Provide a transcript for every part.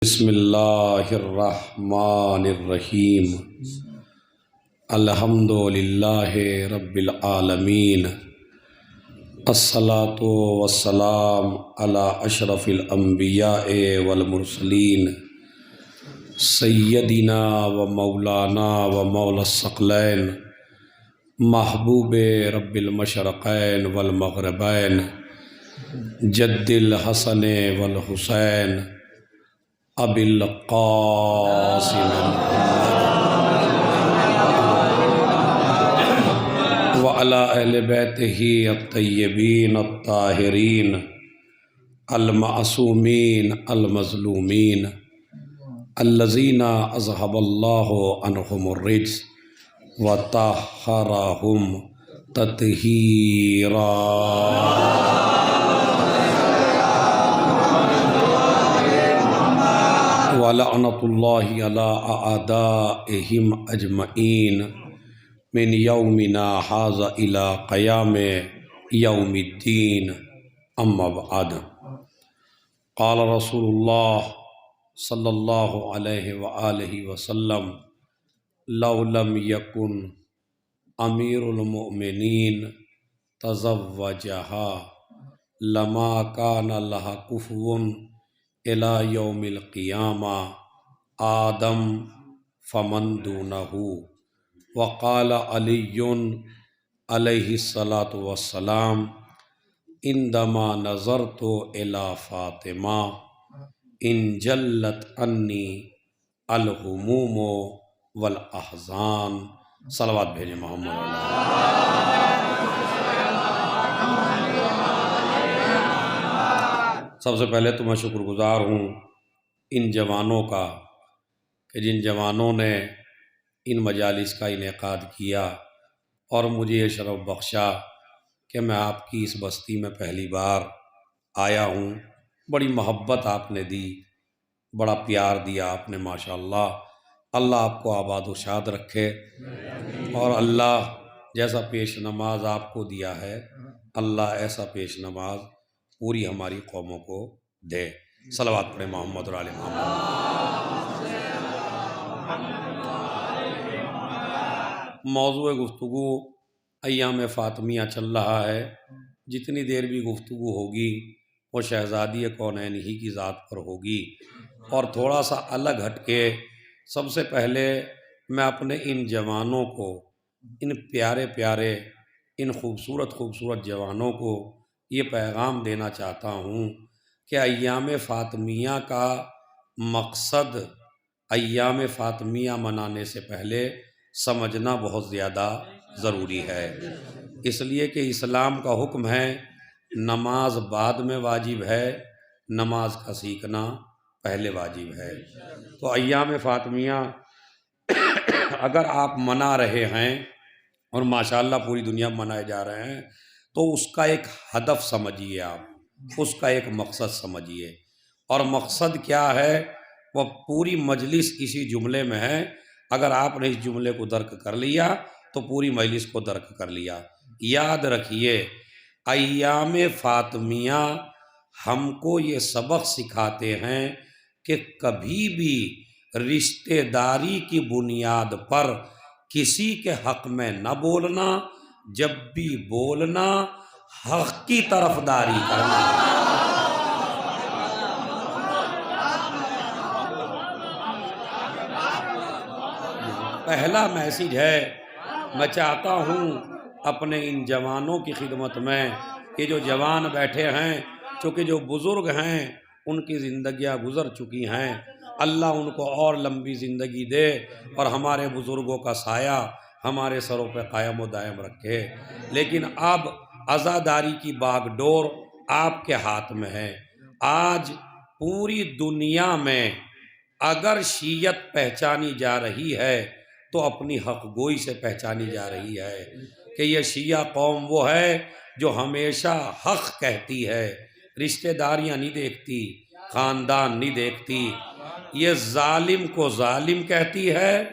بسم اللہ الرحمن الرحیم الحمد للہ رب العالمین الصلاۃ والسلام علی اشرف الانبیاء والمرسلین سیدنا و مولانا و مولا الثقلین محبوب رب المشرقین والمغربین جد الحسن والحسین ابی القاسم وعلی اہل بیتہ الطیبین الطاہرین المعصومین المظلومین الذین اذھب اللہ عنہم الرجس وطہرہم تطہیرا۔ وَلَعْنَةُ اللَّهِ عَلَىٰ أَعْدَائِهِمْ أَجْمَعِينَ مِنْ يَوْمِنَا هَٰذَا إِلَىٰ قِيَامِ يَوْمِ الدِّينِ أَمَّا بَعْدُ۔ قال رسول اللہ صلی اللہ علیہ وآلہ وسلم لو لم يكن أمير المؤمنين تزوجها لما كان لها كفو إلى يوم القيامة آدم فمن دونه۔ وقال علي عليه الصلاة والسلام عندما نظرت إلى فاطمة انجلت عني الهموم والأحزان۔ صلوات بھیجیں محمد اللہ۔ سب سے پہلے تو میں شکر گزار ہوں ان جوانوں کا کہ جن جوانوں نے ان مجالس کا انعقاد کیا اور مجھے یہ شرف بخشا کہ میں آپ کی اس بستی میں پہلی بار آیا ہوں۔ بڑی محبت آپ نے دی، بڑا پیار دیا آپ نے، ماشاءاللہ۔ اللہ آپ کو آباد و شاد رکھے اور اللہ جیسا پیش نماز آپ کو دیا ہے اللہ ایسا پیش نماز پوری ہماری قوموں کو دے۔ صلوات پڑھیں محمد اور آل محمد۔ موضوع گفتگو ایام فاطمیہ چل رہا ہے۔ جتنی دیر بھی گفتگو ہوگی وہ شہزادی کونین ہی کی ذات پر ہوگی، اور تھوڑا سا الگ ہٹ کے سب سے پہلے میں اپنے ان جوانوں کو، ان پیارے پیارے، ان خوبصورت خوبصورت جوانوں کو یہ پیغام دینا چاہتا ہوں کہ ایام فاطمیہ کا مقصد ایام فاطمیہ منانے سے پہلے سمجھنا بہت زیادہ ضروری ہے، اس لیے کہ اسلام کا حکم ہے نماز بعد میں واجب ہے، نماز کا سیکھنا پہلے واجب ہے۔ تو ایام فاطمیہ اگر آپ منا رہے ہیں، اور ماشاءاللہ پوری دنیا میں منائے جا رہے ہیں، تو اس کا ایک ہدف سمجھیے، آپ اس کا ایک مقصد سمجھیے۔ اور مقصد کیا ہے وہ پوری مجلس اسی جملے میں ہے۔ اگر آپ نے اس جملے کو درک کر لیا تو پوری مجلس کو درک کر لیا۔ یاد رکھیے، ایام فاطمیہ ہم کو یہ سبق سکھاتے ہیں کہ کبھی بھی رشتہ داری کی بنیاد پر کسی کے حق میں نہ بولنا، جب بھی بولنا حق کی طرفداری کرنا۔ پہلا میسیج ہے، میں چاہتا ہوں اپنے ان جوانوں کی خدمت میں، یہ جو جوان بیٹھے ہیں، چونکہ جو بزرگ ہیں ان کی زندگیاں گزر چکی ہیں، اللہ ان کو اور لمبی زندگی دے اور ہمارے بزرگوں کا سایہ ہمارے سروں پہ قائم و دائم رکھے۔ لیکن اب عزاداری کی باغ ڈور آپ کے ہاتھ میں ہے۔ آج پوری دنیا میں اگر شیعت پہچانی جا رہی ہے تو اپنی حق گوئی سے پہچانی جا رہی ہے کہ یہ شیعہ قوم وہ ہے جو ہمیشہ حق کہتی ہے، رشتہ داریاں نہیں دیکھتی، خاندان نہیں دیکھتی، یہ ظالم کو ظالم کہتی ہے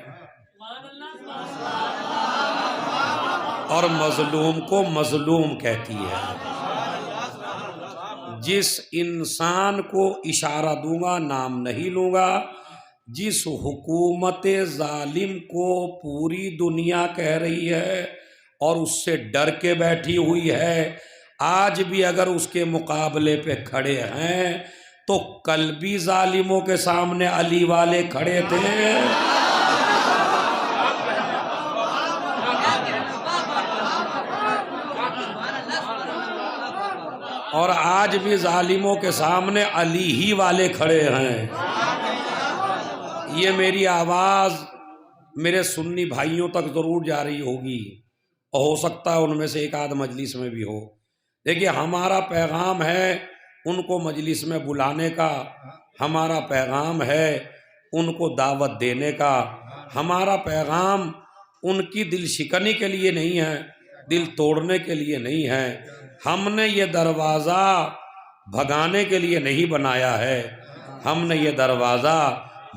اور مظلوم کو مظلوم کہتی ہے۔ جس انسان کو اشارہ دوں گا نام نہیں لوں گا، جس حکومت ظالم کو پوری دنیا کہہ رہی ہے اور اس سے ڈر کے بیٹھی ہوئی ہے، آج بھی اگر اس کے مقابلے پہ کھڑے ہیں تو کل بھی ظالموں کے سامنے علی والے کھڑے تھے، اور آج بھی ظالموں کے سامنے علی ہی والے کھڑے ہیں۔ یہ میری آواز میرے سنی بھائیوں تک ضرور جا رہی ہوگی، اور ہو سکتا ہے ان میں سے ایک آدھ مجلس میں بھی ہو۔ دیکھیے ہمارا پیغام ہے ان کو مجلس میں بلانے کا، ہمارا پیغام ہے ان کو دعوت دینے کا، ہمارا پیغام ان کی دل شکنی کے لیے نہیں ہے، دل توڑنے کے لیے نہیں ہے۔ ہم نے یہ دروازہ بھگانے کے لیے نہیں بنایا ہے، ہم نے یہ دروازہ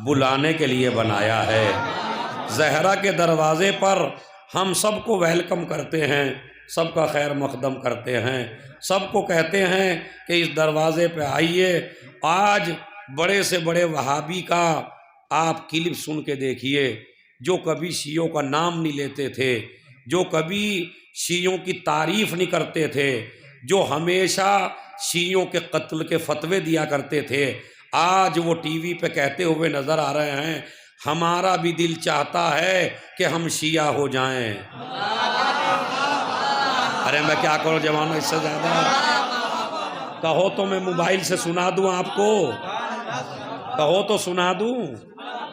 بلانے کے لیے بنایا ہے۔ زہرا کے دروازے پر ہم سب کو ویلکم کرتے ہیں، سب کا خیر مقدم کرتے ہیں، سب کو کہتے ہیں کہ اس دروازے پہ آئیے۔ آج بڑے سے بڑے وہابی کا آپ کلپ سن کے دیکھیے، جو کبھی شیعوں کا نام نہیں لیتے تھے، جو کبھی شیعوں کی تعریف نہیں کرتے تھے، جو ہمیشہ شیعوں کے قتل کے فتوے دیا کرتے تھے، آج وہ ٹی وی پہ کہتے ہوئے نظر آ رہے ہیں ہمارا بھی دل چاہتا ہے کہ ہم شیعہ ہو جائیں۔ ارے میں کیا کروں جوانوں، اس سے زیادہ کہو تو میں موبائل سے سنا دوں آپ کو، کہو تو سنا دوں،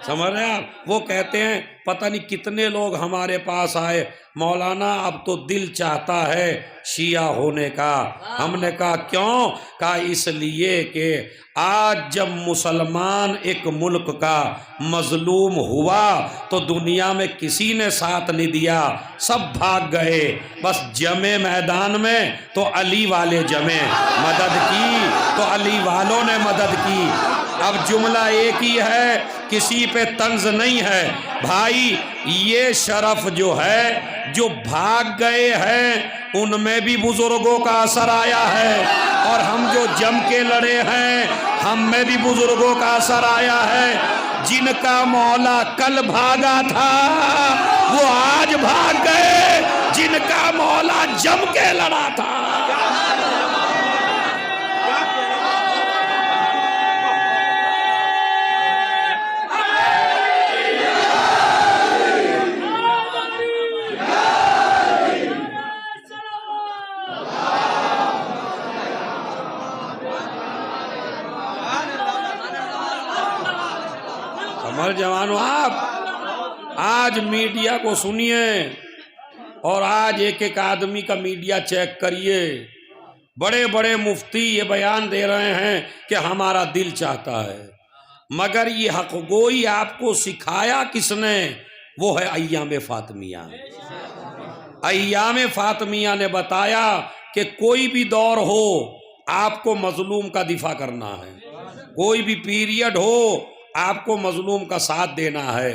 سمجھ رہے آپ؟ وہ کہتے ہیں پتہ نہیں کتنے لوگ ہمارے پاس آئے، مولانا اب تو دل چاہتا ہے شیعہ ہونے کا۔ ہم نے کہا کیوں؟ کہا اس لیے کہ آج جب مسلمان ایک ملک کا مظلوم ہوا تو دنیا میں کسی نے ساتھ نہیں دیا، سب بھاگ گئے، بس جمے میدان میں تو علی والے جمے، مدد کی تو علی والوں نے مدد کی۔ اب جملہ ایک ہی ہے، کسی پہ طنز نہیں ہے بھائی۔ یہ شرف جو ہے، جو بھاگ گئے ہیں ان میں بھی بزرگوں کا اثر آیا ہے، اور ہم جو جم کے لڑے ہیں ہم میں بھی بزرگوں کا اثر آیا ہے۔ جن کا مولا کل بھاگا تھا وہ آج بھاگ گئے، جن کا مولا جم کے لڑا تھا۔ ہمارے جوانوں، آپ آج میڈیا کو سنیے اور آج ایک ایک آدمی کا میڈیا چیک کریے۔ بڑے بڑے مفتی یہ بیان دے رہے ہیں کہ ہمارا دل چاہتا ہے، مگر یہ حق گوئی آپ کو سکھایا کس نے؟ وہ ہے ایام فاطمیہ۔ ایام فاطمیہ نے بتایا کہ کوئی بھی دور ہو آپ کو مظلوم کا دفاع کرنا ہے، کوئی بھی پیریڈ ہو آپ کو مظلوم کا ساتھ دینا ہے۔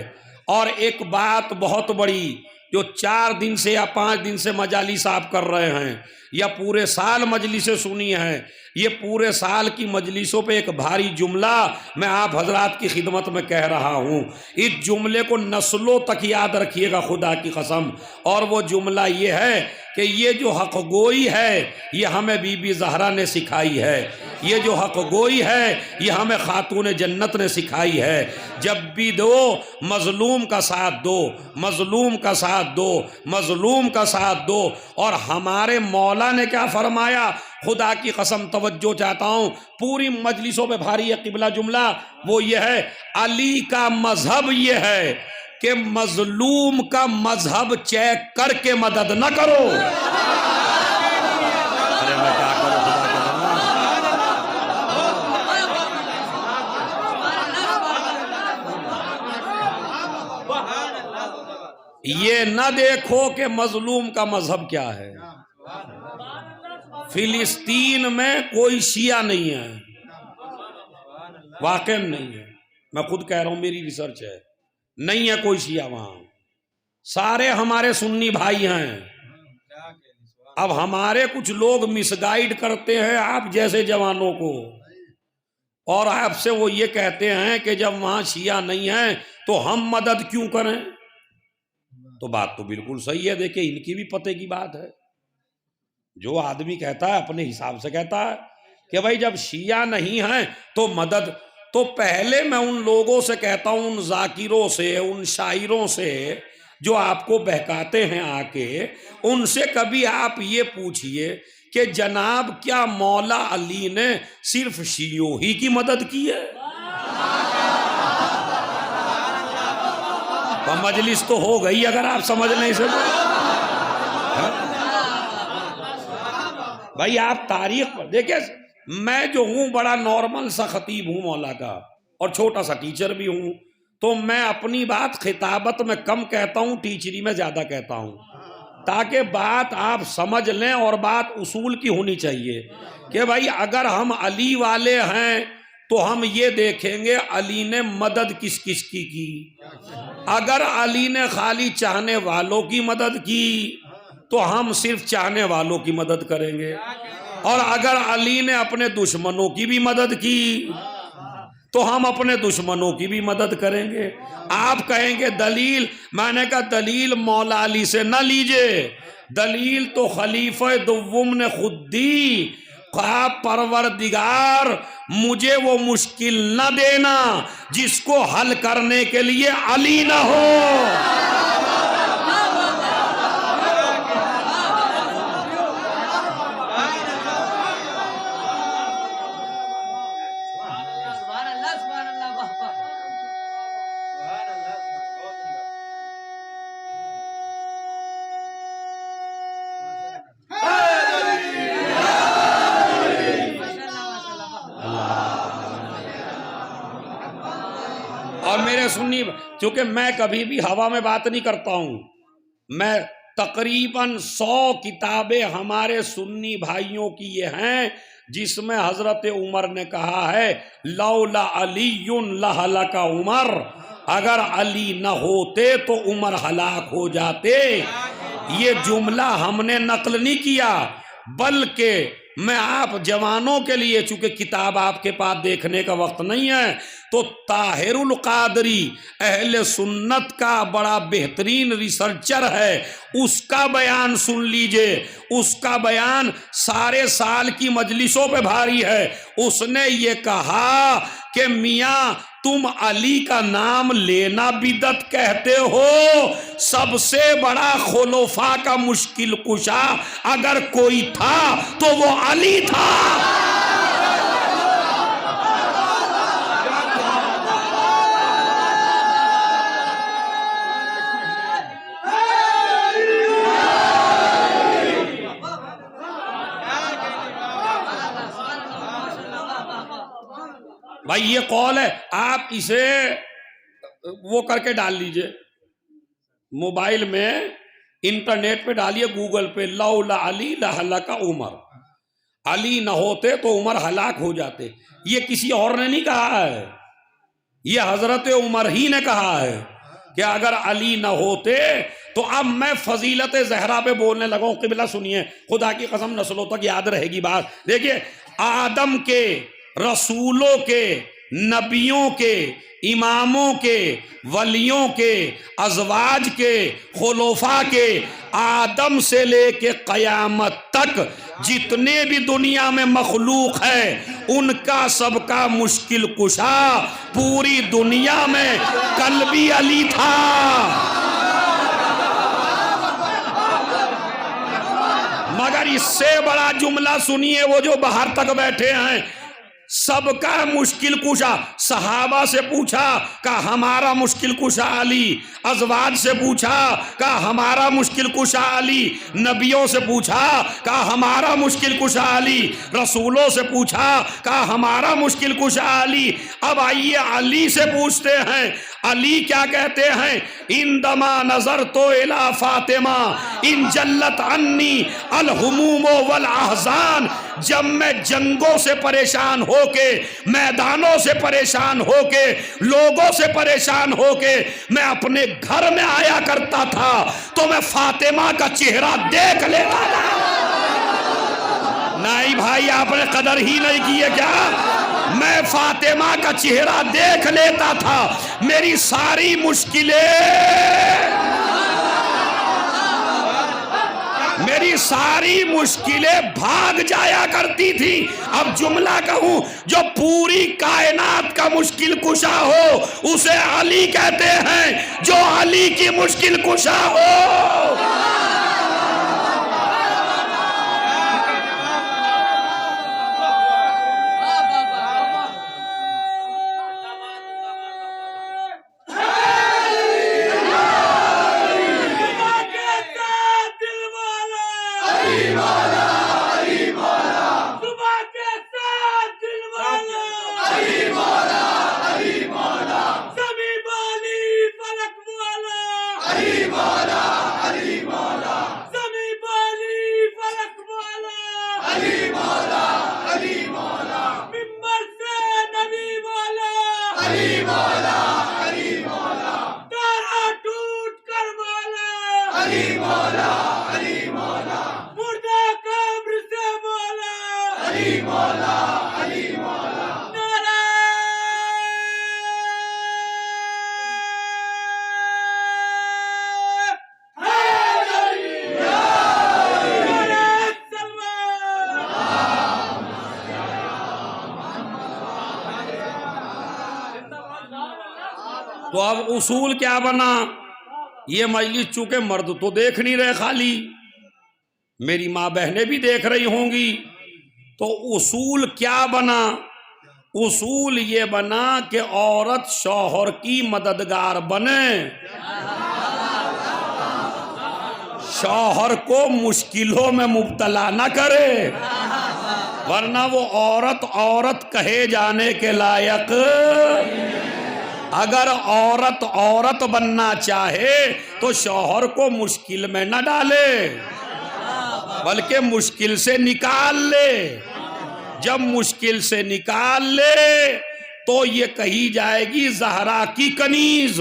اور ایک بات بہت بڑی جو 4 دن سے یا 5 دن سے مجالس آپ کر رہے ہیں یا پورے سال مجلسیں سنی ہیں، یہ پورے سال کی مجلسوں پہ ایک بھاری جملہ میں آپ حضرات کی خدمت میں کہہ رہا ہوں، اس جملے کو نسلوں تک یاد رکھیے گا خدا کی قسم۔ اور وہ جملہ یہ ہے کہ یہ جو حق گوئی ہے یہ ہمیں بی بی زہرا نے سکھائی ہے، یہ جو حق گوئی ہے یہ ہمیں خاتون جنت نے سکھائی ہے۔ جب بھی دو مظلوم کا ساتھ دو، مظلوم کا ساتھ دو، مظلوم کا ساتھ دو۔ اور ہمارے مولا نے کیا فرمایا؟ خدا کی قسم توجہ چاہتا ہوں، پوری مجلسوں پہ بھاری ہے قبلہ جملہ، وہ یہ ہے علی کا مذہب یہ ہے کہ مظلوم کا مذہب چیک کر کے مدد نہ کرو۔ ارے میں کیا کروں خدا کے یہ نہ دیکھو کہ مظلوم کا مذہب کیا ہے۔ فلسطین میں کوئی شیعہ نہیں ہے، واقع نہیں ہے، میں خود کہہ رہا ہوں، میری ریسرچ ہے، نہیں ہے کوئی شیعہ وہاں، سارے ہمارے سنی بھائی ہیں۔ اب ہمارے کچھ لوگ مس گائیڈ کرتے ہیں آپ جیسے جوانوں کو، اور آپ سے وہ یہ کہتے ہیں کہ جب وہاں شیعہ نہیں ہیں تو ہم مدد کیوں کریں؟ تو بات تو بالکل صحیح ہے. دیکھیں ان کی بھی پتے کی بات ہے. جو آدمی کہتا ہے اپنے حساب سے کہتا ہے کہ بھائی جب شیعہ نہیں ہیں تو مدد. تو پہلے میں ان لوگوں سے کہتا ہوں، ان ذاکروں سے، ان شاعروں سے جو آپ کو بہکاتے ہیں آ کے، ان سے کبھی آپ یہ پوچھئے کہ جناب کیا مولا علی نے صرف شیعوں ہی کی مدد کی ہے؟ تو مجلس تو ہو گئی اگر آپ سمجھ نہیں سکتے. بھائی آپ تاریخ پر دیکھیں، میں جو ہوں بڑا نارمل سا خطیب ہوں مولا کا، اور چھوٹا سا ٹیچر بھی ہوں، تو میں اپنی بات خطابت میں کم کہتا ہوں، ٹیچری میں زیادہ کہتا ہوں، تاکہ بات آپ سمجھ لیں. اور بات اصول کی ہونی چاہیے کہ بھائی اگر ہم علی والے ہیں تو ہم یہ دیکھیں گے علی نے مدد کس کس کی. اگر علی نے خالی چاہنے والوں کی مدد کی تو ہم صرف چاہنے والوں کی مدد کریں گے، اور اگر علی نے اپنے دشمنوں کی بھی مدد کی تو ہم اپنے دشمنوں کی بھی مدد کریں گے. آپ کہیں گے دلیل، میں نے کہا دلیل مولا علی سے نہ لیجئے، دلیل تو خلیفہ دوم نے خود دی. کہا پروردگار مجھے وہ مشکل نہ دینا جس کو حل کرنے کے لیے علی نہ ہو. اور میرے سنی، کیونکہ میں کبھی بھی ہوا میں بات نہیں کرتا ہوں، میں تقریباً 100 کتابیں ہمارے سنی بھائیوں کی یہ ہیں جس میں حضرت عمر نے کہا ہے لولا علی لہلک عمر، اگر علی نہ ہوتے تو عمر ہلاک ہو جاتے. یہ جملہ ہم نے نقل نہیں کیا، بلکہ میں آپ جوانوں کے لیے، چونکہ کتاب آپ کے پاس دیکھنے کا وقت نہیں ہے، تو طاہر القادری اہل سنت کا بڑا بہترین ریسرچر ہے، اس کا بیان سن لیجئے. اس کا بیان سارے سال کی مجلسوں پہ بھاری ہے. اس نے یہ کہا کہ میاں تم علی کا نام لینا بدعت کہتے ہو، سب سے بڑا خلفاء کا مشکل کشا اگر کوئی تھا تو وہ علی تھا. بھائی یہ قول ہے، آپ اسے وہ کر کے ڈال لیجئے موبائل میں، انٹرنیٹ پہ ڈالیے، گوگل پہ، لولا علی لہلک عمر، علی نہ ہوتے تو عمر ہلاک ہو جاتے. یہ کسی اور نے نہیں کہا ہے، یہ حضرت عمر ہی نے کہا ہے کہ اگر علی نہ ہوتے تو. اب میں فضیلت زہرا پہ بولنے لگا ہوں. قبلہ سنیے، خدا کی قسم نسلوں تک یاد رہے گی بات. دیکھیے آدم کے، رسولوں کے، نبیوں کے، اماموں کے، ولیوں کے، ازواج کے، خلفاء کے، آدم سے لے کے قیامت تک جتنے بھی دنیا میں مخلوق ہے ان کا سب کا مشکل کشا پوری دنیا میں قلبی علی تھا. مگر اس سے بڑا جملہ سنیے، وہ جو باہر تک بیٹھے ہیں، سب کا مشکل کشا. صحابہ سے پوچھا کہ ہمارا مشکل کشا علی، ازواج سے پوچھا کہ ہمارا مشکل کشا علی، نبیوں سے پوچھا کہ ہمارا مشکل کشا علی، رسولوں سے پوچھا کہ ہمارا مشکل کشا علی. اب آئیے علی سے پوچھتے ہیں، علی کیا کہتے ہیں؟ اندما نظرت الی فاطمہ ان جلت عنی الہموم والاحزان. جب میں جنگوں سے پریشان ہو کے، میدانوں سے پریشان ہو کے، لوگوں سے پریشان ہو کے میں اپنے گھر میں آیا کرتا تھا تو میں فاطمہ کا چہرہ دیکھ لیتا تھا. نہیں بھائی آپ نے قدر ہی نہیں کی ہے کیا؟ میں فاطمہ کا چہرہ دیکھ لیتا تھا، میری ساری مشکلیں بھاگ جایا کرتی تھی۔ اب جملہ کہوں، جو پوری کائنات کا مشکل کشا ہو اسے علی کہتے ہیں، جو علی کی مشکل کشا ہو۔ تو اب اصول کیا بنا؟ یہ مجلس چونکہ مرد تو دیکھ نہیں رہے، خالی میری ماں بہنیں بھی دیکھ رہی ہوں گی، تو اصول کیا بنا؟ اصول یہ بنا کہ عورت شوہر کی مددگار بنے، شوہر کو مشکلوں میں مبتلا نہ کرے، ورنہ وہ عورت کہے جانے کے لائق۔ اگر عورت بننا چاہے تو شوہر کو مشکل میں نہ ڈالے، بلکہ مشکل سے نکال لے۔ جب مشکل سے نکال لے تو یہ کہی جائے گی زہرا کی کنیز،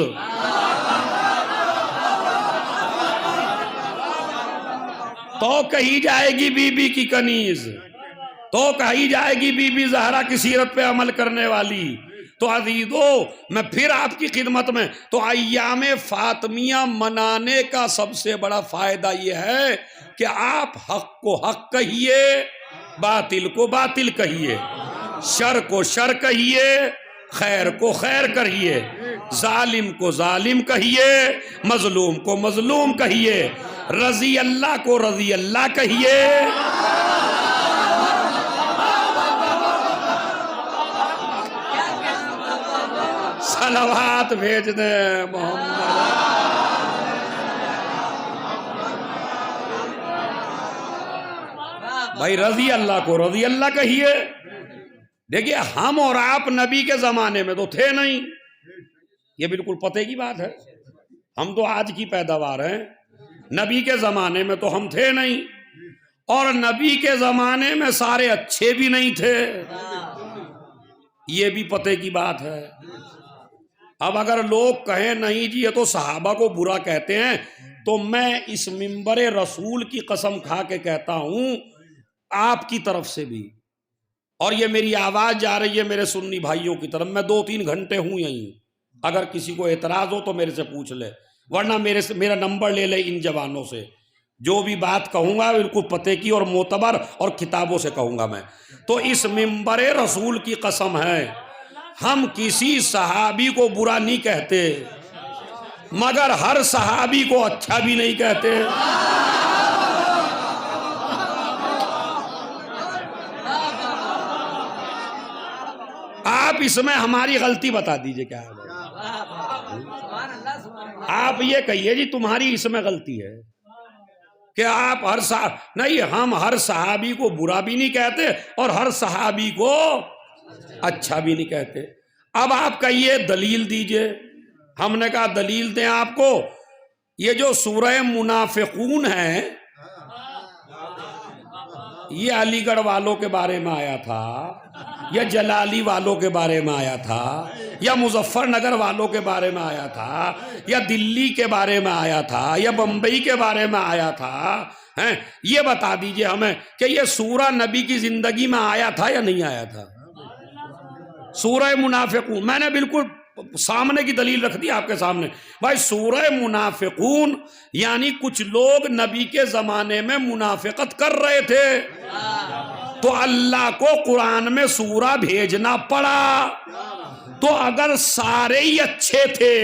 تو کہی جائے گی بی بی کی کنیز، تو کہی جائے گی بی بی زہرا کی سیرت پہ عمل کرنے والی۔ تو عزیزو، میں پھر آپ کی خدمت میں، تو ایام فاطمیہ منانے کا سب سے بڑا فائدہ یہ ہے کہ آپ حق کو حق کہیے، باطل کو باطل کہیے، شر کو شر کہیے، خیر کو خیر کہیے، ظالم کو ظالم کہیے، مظلوم کو مظلوم کہیے، رضی اللہ کو رضی اللہ کہیے۔ صلوات بھیج دیں محمد۔ بھائی رضی اللہ کو رضی اللہ کہیے۔ دیکھیے ہم اور آپ نبی کے زمانے میں تو تھے نہیں، یہ بالکل پتے کی بات ہے، ہم تو آج کی پیداوار ہیں، نبی کے زمانے میں تو ہم تھے نہیں، اور نبی کے زمانے میں سارے اچھے بھی نہیں تھے، یہ بھی پتے کی بات ہے۔ اب اگر لوگ کہیں نہیں جی یہ تو صحابہ کو برا کہتے ہیں، تو میں اس منبر رسول کی قسم کھا کے کہتا ہوں آپ کی طرف سے بھی، اور یہ میری آواز جا رہی ہے میرے سنی بھائیوں کی طرف، میں 2-3 گھنٹے ہوں یہیں، اگر کسی کو اعتراض ہو تو میرے سے پوچھ لے، ورنہ میرا نمبر لے لے ان جوانوں سے، جو بھی بات کہوں گا بالکل پتے کی اور معتبر اور کتابوں سے کہوں گا میں۔ تو اس منبر رسول کی قسم ہے ہم کسی صحابی کو برا نہیں کہتے، مگر ہر صحابی کو اچھا بھی نہیں کہتے۔ آپ اس میں ہماری غلطی بتا دیجئے کیا ہے؟ آپ یہ کہیے جی تمہاری اس میں غلطی ہے کہ آپ نہیں، ہم ہر صحابی کو برا بھی نہیں کہتے اور ہر صحابی کو اچھا بھی نہیں کہتے۔ اب آپ کہیے دلیل دیجئے، ہم نے کہا دلیل دیں آپ کو، یہ جو سورہ منافقون ہے یہ علی گڑھ والوں کے بارے میں آیا تھا، یا جلالی والوں کے بارے میں آیا تھا، یا مظفر نگر والوں کے بارے میں آیا تھا، یا دلی کے بارے میں آیا تھا، یا بمبئی کے بارے میں آیا تھا، ہیں یہ بتا دیجئے ہمیں کہ یہ سورہ نبی کی زندگی میں آیا تھا یا نہیں آیا تھا؟ سورہ منافقون میں نے بالکل سامنے کی دلیل رکھ دی آپ کے سامنے. بھائی سورہ منافقون یعنی کچھ لوگ نبی کے زمانے میں منافقت کر رہے تھے تو اللہ کو قرآن میں سورہ بھیجنا پڑا. تو اگر سارے ہی اچھے تھے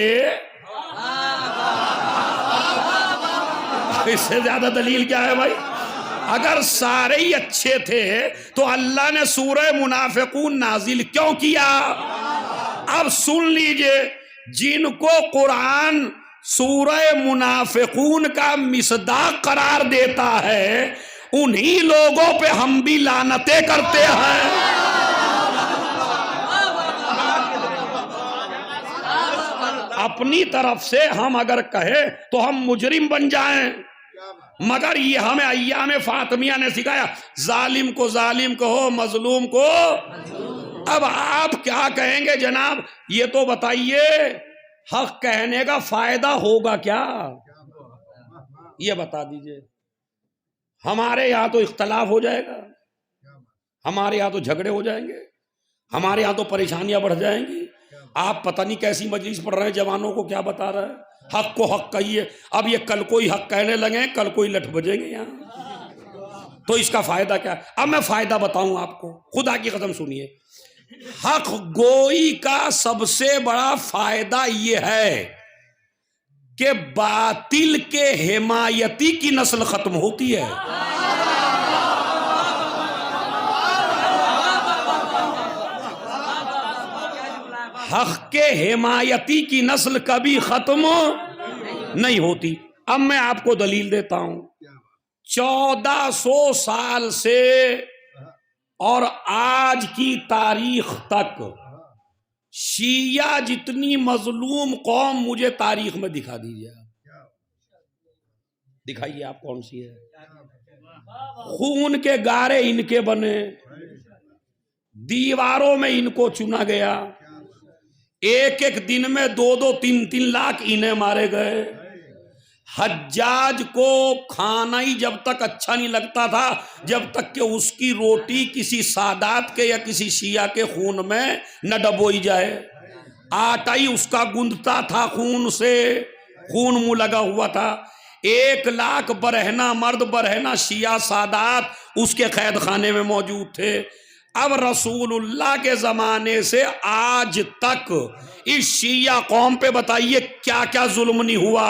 اس سے زیادہ دلیل کیا ہے بھائی؟ اگر سارے ہی اچھے تھے تو اللہ نے سورہ منافقون نازل کیوں کیا؟ اب سن لیجئے، جن کو قرآن سورہ منافقون کا مصداق قرار دیتا ہے انہی لوگوں پہ ہم بھی لعنتیں کرتے ہیں. اپنی طرف سے ہم اگر کہیں تو ہم مجرم بن جائیں، مگر یہ ہمیں ایام فاطمیہ نے سکھایا ظالم کو ظالم کہو، مظلوم کو. اب آپ کیا کہیں گے جناب؟ یہ تو بتائیے حق کہنے کا فائدہ ہوگا کیا؟ یہ بتا دیجئے. ہمارے یہاں تو اختلاف ہو جائے گا، ہمارے یہاں تو جھگڑے ہو جائیں گے، ہمارے یہاں تو پریشانیاں بڑھ جائیں گی. آپ پتہ نہیں کیسی مجلس پڑھ رہے ہیں، جوانوں کو کیا بتا رہا ہے؟ حق کو حق کہیے. اب یہ کل کوئی حق کہنے لگے، کل کوئی لٹھ بجیں گے یہاں، تو اس کا فائدہ کیا؟ اب میں فائدہ بتاؤں آپ کو، خدا کی قسم سنیے. حق گوئی کا سب سے بڑا فائدہ یہ ہے کہ باطل کے حمایتی کی نسل ختم ہوتی ہے. حق کے حمایتی کی نسل کبھی ختم نہیں ہوتی. اب میں آپ کو دلیل دیتا ہوں. 1400 سال سے اور آج کی تاریخ تک شیعہ جتنی مظلوم قوم مجھے تاریخ میں دکھا دیجیے. دکھائیے آپ کون سی ہے. خون کے گارے ان کے بنے، دیواروں میں ان کو چنا گیا، ایک ایک دن میں 2-2 3-3 لاکھ انہیں مارے گئے. حجاج کو کھانا ہی جب تک اچھا نہیں لگتا تھا جب تک کہ اس کی روٹی کسی سادات کے یا کسی شیعہ کے خون میں نہ ڈبوئی جائے. آٹا ہی اس کا گندتا تھا خون سے، خون منہ لگا ہوا تھا. 1 لاکھ برہنہ مرد، برہنہ شیعہ سادات اس کے قید خانے میں موجود تھے. اب رسول اللہ کے زمانے سے آج تک اس شیعہ قوم پہ بتائیے کیا کیا ظلم نہیں ہوا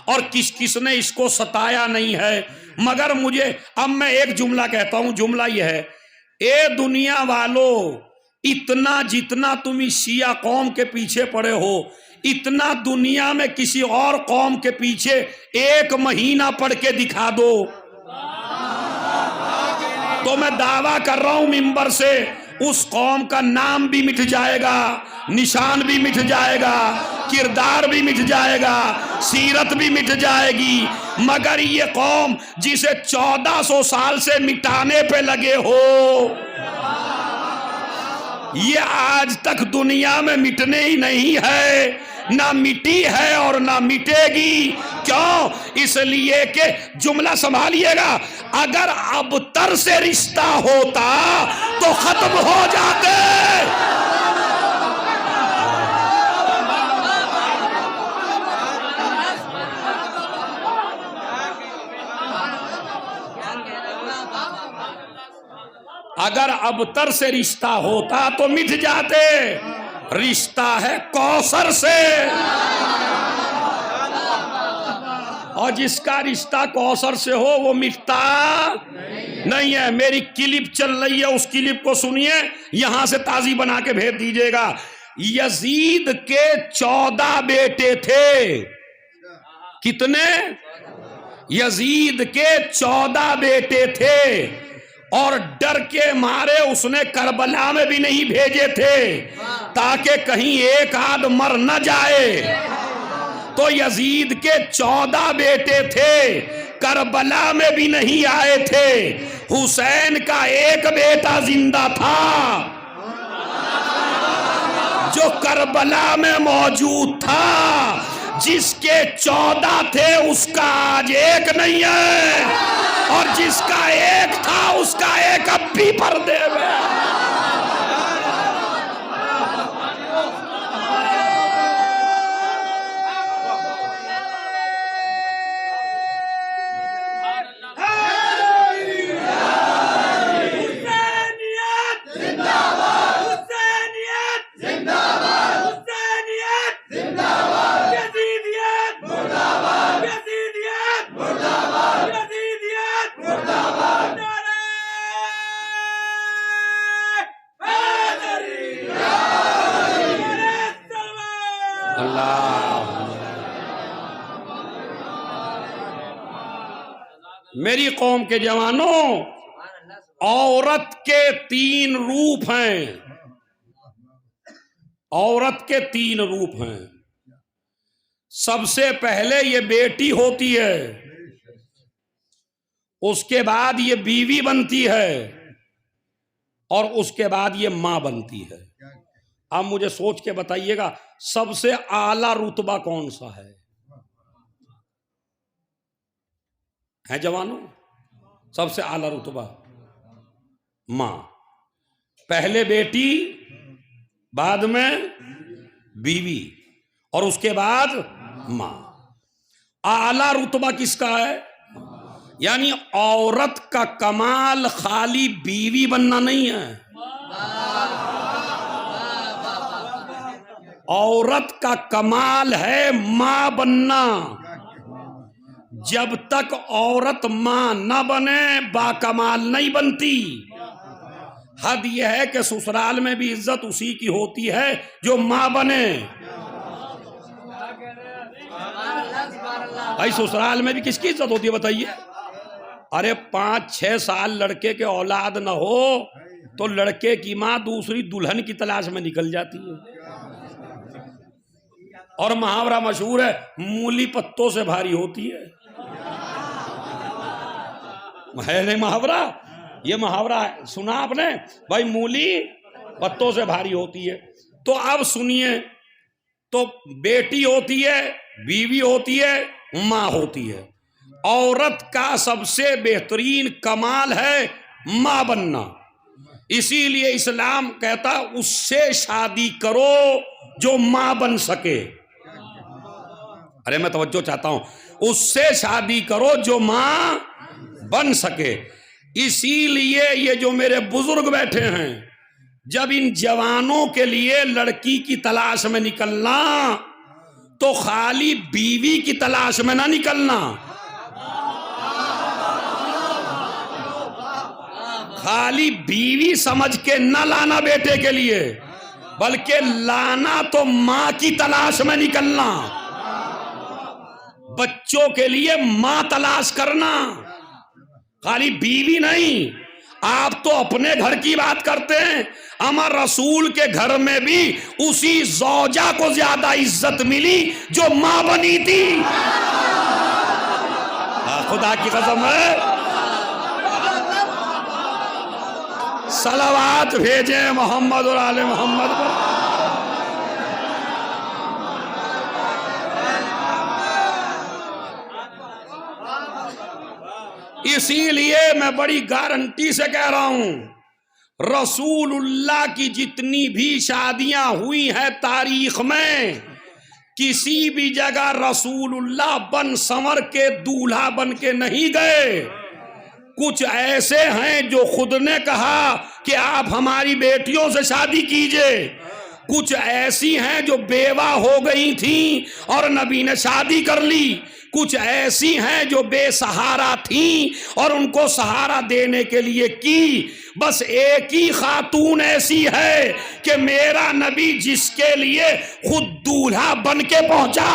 اور کس کس نے اس کو ستایا نہیں ہے. مگر مجھے اب میں ایک جملہ کہتا ہوں، جملہ یہ ہے، اے دنیا والو، اتنا جتنا تم اس شیعہ قوم کے پیچھے پڑے ہو اتنا دنیا میں کسی اور قوم کے پیچھے 1 مہینہ پڑھ کے دکھا دو تو میں دعویٰ کر رہا ہوں ممبر سے اس قوم کا نام بھی مٹ جائے گا، نشان بھی مٹ جائے گا، کردار بھی مٹ جائے گا، سیرت بھی مٹ جائے گی. مگر یہ قوم جسے 1400 سال سے مٹانے پہ لگے ہو یہ آج تک دنیا میں مٹنے ہی نہیں ہے، نہ مٹی ہے اور نہ مٹے گی. کیوں؟ اس لیے کہ جملہ سنبھالیے گا، اگر ابتر سے رشتہ ہوتا تو ختم ہو جاتے. اگر ابتر سے رشتہ ہوتا تو مٹ جاتے. رشتہ ہے کوثر سے، اور جس کا رشتہ کوثر سے ہو وہ مٹتا نہیں ہے. میری کلپ چل رہی ہے، اس کلپ کو سنیے، یہاں سے تازی بنا کے بھیج دیجئے گا. یزید کے 14 بیٹے تھے. کتنے؟ یزید کے 14 بیٹے تھے، اور ڈر کے مارے اس نے کربلا میں بھی نہیں بھیجے تھے تاکہ کہیں ایک آدھ مر نہ جائے. تو یزید کے 14 بیٹے تھے، کربلا میں بھی نہیں آئے تھے. حسین کا ایک بیٹا زندہ تھا جو کربلا میں موجود تھا. جس کے 14 تھے اس کا آج ایک نہیں ہے. اور جس کا ایک تھا اس کا ایک اب بھی پردے میں ہے۔ میری قوم کے جوانوں، عورت کے 3 روپ ہیں، عورت کے 3 روپ ہیں۔ سب سے پہلے یہ بیٹی ہوتی ہے، اس کے بعد یہ بیوی بنتی ہے، اور اس کے بعد یہ ماں بنتی ہے۔ اب مجھے سوچ کے بتائیے گا سب سے اعلیٰ رتبہ کون سا ہے جوانوں؟ سب سے اعلیٰ رتبہ ماں، پہلے بیٹی، بعد میں بیوی، اور اس کے بعد ماں۔ اعلیٰ رتبہ کس کا ہے؟ یعنی عورت کا کمال خالی بیوی بننا نہیں ہے، عورت کا کمال ہے ماں بننا۔ جب تک عورت ماں نہ بنے باکمال نہیں بنتی۔ حد یہ ہے کہ سسرال میں بھی عزت اسی کی ہوتی ہے جو ماں بنے۔ بھائی سسرال میں بھی کس کی عزت ہوتی ہے بتائیے؟ ارے 5-6 سال لڑکے کے اولاد نہ ہو تو لڑکے کی ماں دوسری دلہن کی تلاش میں نکل جاتی ہے۔ اور محاورہ مشہور ہے، مولی پتوں سے بھاری ہوتی ہے نہیں محاورہ؟ یہ محاورہ سنا آپ نے بھائی، مولی پتوں سے بھاری ہوتی ہے۔ تو اب سنیے، تو بیٹی ہوتی ہے، بیوی ہوتی ہے، ماں ہوتی ہے۔ عورت کا سب سے بہترین کمال ہے ماں بننا، اسی لیے اسلام کہتا اس سے شادی کرو جو ماں بن سکے۔ ارے میں توجہ چاہتا ہوں، اس سے شادی کرو جو ماں بن سکے۔ اسی لیے یہ جو میرے بزرگ بیٹھے ہیں، جب ان جوانوں کے لیے لڑکی کی تلاش میں نکلنا تو خالی بیوی کی تلاش میں نہ نکلنا، خالی بیوی سمجھ کے نہ لانا بیٹے کے لیے، بلکہ لانا تو ماں کی تلاش میں نکلنا، بچوں کے لیے ماں تلاش کرنا، خالی بیوی نہیں۔ آپ تو اپنے گھر کی بات کرتے ہیں، اما رسول کے گھر میں بھی اسی زوجہ کو زیادہ عزت ملی جو ماں بنی تھی۔ خدا کی قسم ہے، صلوات بھیجیں محمد اور آل محمد پر۔ اسی لیے میں بڑی گارنٹی سے کہہ رہا ہوں، رسول اللہ کی جتنی بھی شادیاں ہوئی ہیں تاریخ میں، کسی بھی جگہ رسول اللہ بن سنور کے دولہا بن کے نہیں گئے۔ کچھ ایسے ہیں جو خود نے کہا کہ آپ ہماری بیٹیوں سے شادی کیجئے، کچھ ایسی ہیں جو بیوہ ہو گئی تھیں اور نبی نے شادی کر لی، کچھ ایسی ہیں جو بے سہارا تھیں اور ان کو سہارا دینے کے لیے کی۔ بس ایک ہی خاتون ایسی ہے کہ میرا نبی جس کے لیے خود دولہا بن کے پہنچا۔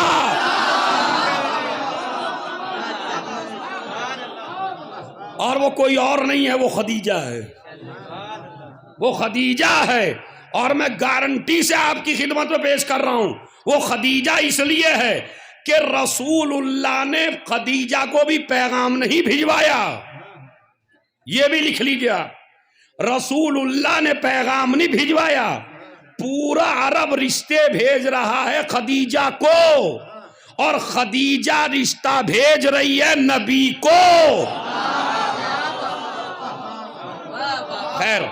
اور وہ کوئی اور نہیں ہے، وہ خدیجہ ہے، وہ خدیجہ ہے۔ اور میں گارنٹی سے آپ کی خدمت میں پیش کر رہا ہوں، وہ خدیجہ اس لیے ہے کہ رسول اللہ نے خدیجہ کو بھی پیغام نہیں بھجوایا۔ یہ بھی لکھ لیجیے، رسول اللہ نے پیغام نہیں بھجوایا، پورا عرب رشتے بھیج رہا ہے خدیجہ کو، اور خدیجہ رشتہ بھیج رہی ہے نبی کو۔ خیر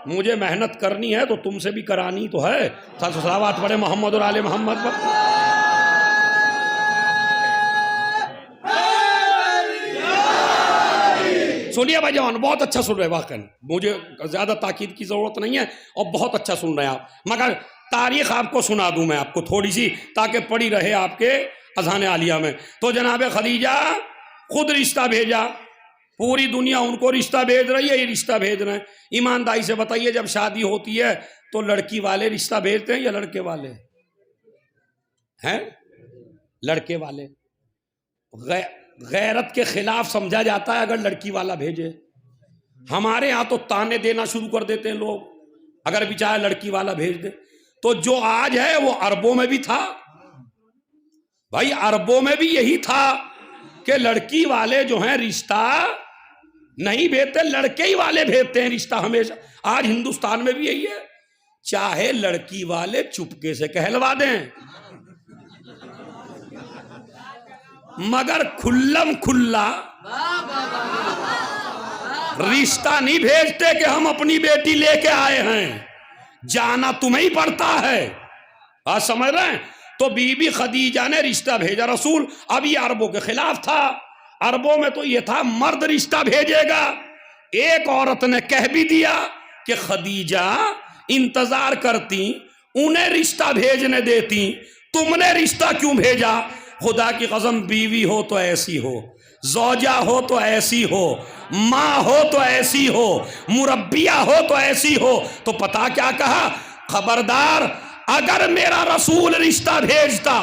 مجھے محنت کرنی ہے تو تم سے بھی کرانی تو ہے. صلوات پڑھے محمد اور آل محمد پر. سنیے بھائی جوان، بہت اچھا سن رہے واقعی، مجھے زیادہ تاکید کی ضرورت نہیں ہے اور بہت اچھا سن رہے ہیں آپ. مگر تاریخ آپ کو سنا دوں میں آپ کو تھوڑی سی تاکہ پڑی رہے آپ کے اذہان عالیہ میں. تو جناب خدیجہ خود رشتہ بھیجا، پوری دنیا ان کو رشتہ بھیج رہی ہے، یہ رشتہ بھیج رہے ہیں. ایمانداری سے بتائیے جب شادی ہوتی ہے تو لڑکی والے رشتہ بھیجتے ہیں یا لڑکے والے ہیں؟ لڑکے والے. غیرت کے خلاف سمجھا جاتا ہے اگر لڑکی والا بھیجے. ہمارے ہاں تو تانے دینا شروع کر دیتے ہیں لوگ اگر بیچارہ لڑکی والا بھیج دے. تو جو آج ہے وہ عربوں میں بھی تھا بھائی، عربوں میں بھی یہی تھا کہ لڑکی والے جو ہیں رشتہ نہیں بھیجتے، لڑکے ہی والے بھیجتے ہیں رشتہ ہمیشہ. آج ہندوستان میں بھی یہی ہے، چاہے لڑکی والے چپکے سے کہلوا دیں مگر کھلم کھلا رشتہ نہیں بھیجتے کہ ہم اپنی بیٹی لے کے آئے ہیں، جانا تمہیں ہی پڑتا ہے. بات سمجھ رہے ہیں؟ تو بی بی خدیجہ نے رشتہ بھیجا. رسول اب یہ عربوں کے خلاف تھا، عربوں میں تو یہ تھا مرد رشتہ بھیجے گا. ایک عورت نے کہہ بھی دیا کہ خدیجہ انتظار کرتی، انہیں رشتہ بھیجنے دیتی، تم نے رشتہ کیوں بھیجا؟ خدا کی قسم بیوی ہو تو ایسی ہو، زوجہ ہو تو ایسی ہو، ماں ہو تو ایسی ہو، مربیہ ہو تو ایسی ہو. تو پتا کیا کہا؟ خبردار اگر میرا رسول رشتہ بھیجتا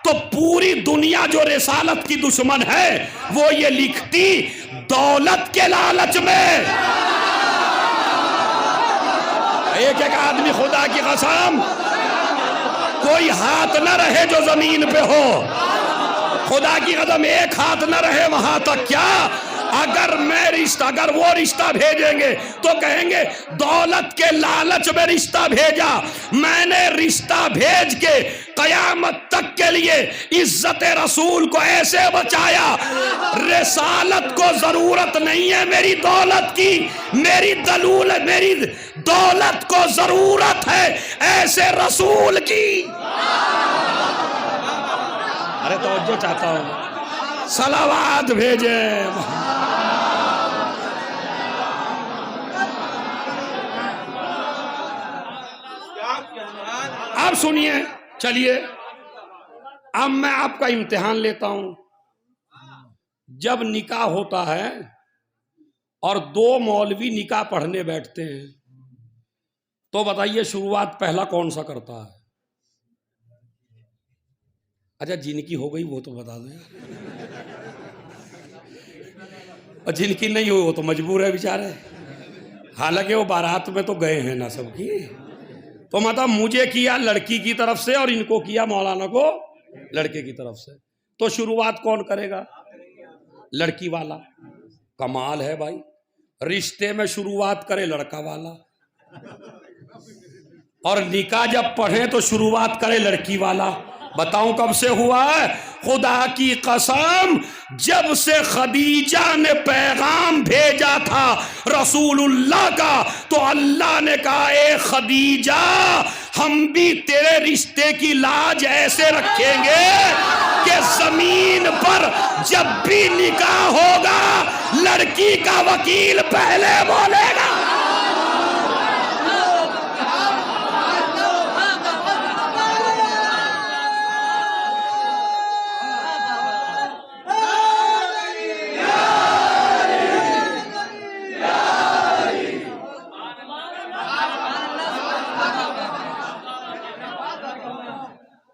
تو پوری دنیا جو رسالت کی دشمن ہے وہ یہ لکھتی دولت کے لالچ میں. ایک ایک آدمی خدا کی قسم کوئی ہاتھ نہ رہے جو زمین پہ ہو، خدا کی قسم ایک ہاتھ نہ رہے وہاں تک. کیا اگر وہ رشتہ بھیجیں گے تو کہیں گے دولت کے لالچ میں رشتہ بھیجا. میں نے رشتہ بھیج کے قیامت تک کے لیے عزت رسول کو ایسے بچایا. رسالت کو ضرورت نہیں ہے میری دولت کی، میری دولت کو ضرورت ہے ایسے رسول کی. ارے توجہ چاہتا ہوں، صلوات بھیجے. اب سنیے، چلیے اب میں آپ کا امتحان لیتا ہوں. جب نکاح ہوتا ہے اور دو مولوی نکاح پڑھنے بیٹھتے ہیں تو بتائیے شروعات پہلا کون سا کرتا ہے؟ اچھا جن کی ہو گئی وہ تو بتا دیں، اور جن کی نہیں ہوئی وہ تو مجبور ہے بیچارے، حالانکہ وہ بارات میں تو گئے ہیں نا سب کی. تو مطلب مجھے کیا لڑکی کی طرف سے اور ان کو کیا مولانا کو لڑکے کی طرف سے. تو شروعات کون کرے گا؟ لڑکی والا. کمال ہے بھائی، رشتے میں شروعات کرے لڑکا والا، اور نکاح جب پڑھے تو شروعات کرے لڑکی والا. بتاؤں کب سے ہوا ہے؟ خدا کی قسم جب سے خدیجہ نے پیغام بھیجا تھا رسول اللہ کا تو اللہ نے کہا اے خدیجہ ہم بھی تیرے رشتے کی لاج ایسے رکھیں گے کہ زمین پر جب بھی نکاح ہوگا لڑکی کا وکیل پہلے بولے گا.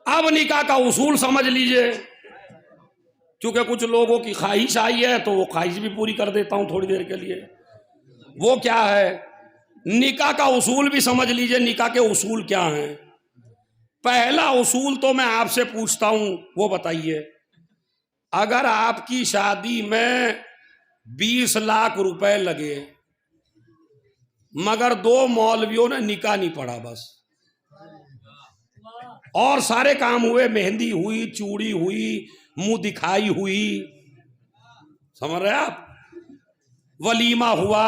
اب نکاح کا اصول سمجھ لیجئے، کیونکہ کچھ لوگوں کی خواہش آئی ہے تو وہ خواہش بھی پوری کر دیتا ہوں تھوڑی دیر کے لیے. وہ کیا ہے؟ نکاح کا اصول بھی سمجھ لیجئے. نکاح کے اصول کیا ہیں؟ پہلا اصول تو میں آپ سے پوچھتا ہوں، وہ بتائیے اگر آپ کی شادی میں 20 لاکھ روپے لگے مگر دو مولویوں نے نکاح نہیں پڑھا بس، اور سارے کام ہوئے، مہندی ہوئی، چوڑی ہوئی، منہ دکھائی ہوئی، سمجھ رہے آپ، ولیمہ ہوا،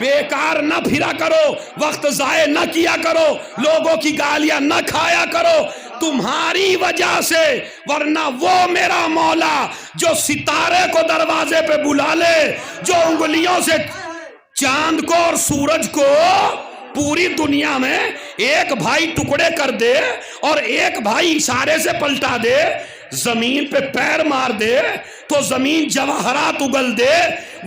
بیکار نہ پھرا کرو، وقت ضائع نہ کیا کرو، لوگوں کی گالیاں نہ کھایا کرو تمہاری وجہ سے، ورنہ وہ میرا مولا جو ستارے کو دروازے پہ بلا لے، جو انگلیوں سے چاند کو اور سورج کو پوری دنیا میں ایک بھائی ٹکڑے کر دے اور ایک بھائی اشارے سے پلٹا دے، زمین پہ پیر مار دے تو زمین جواہرات اگل دے،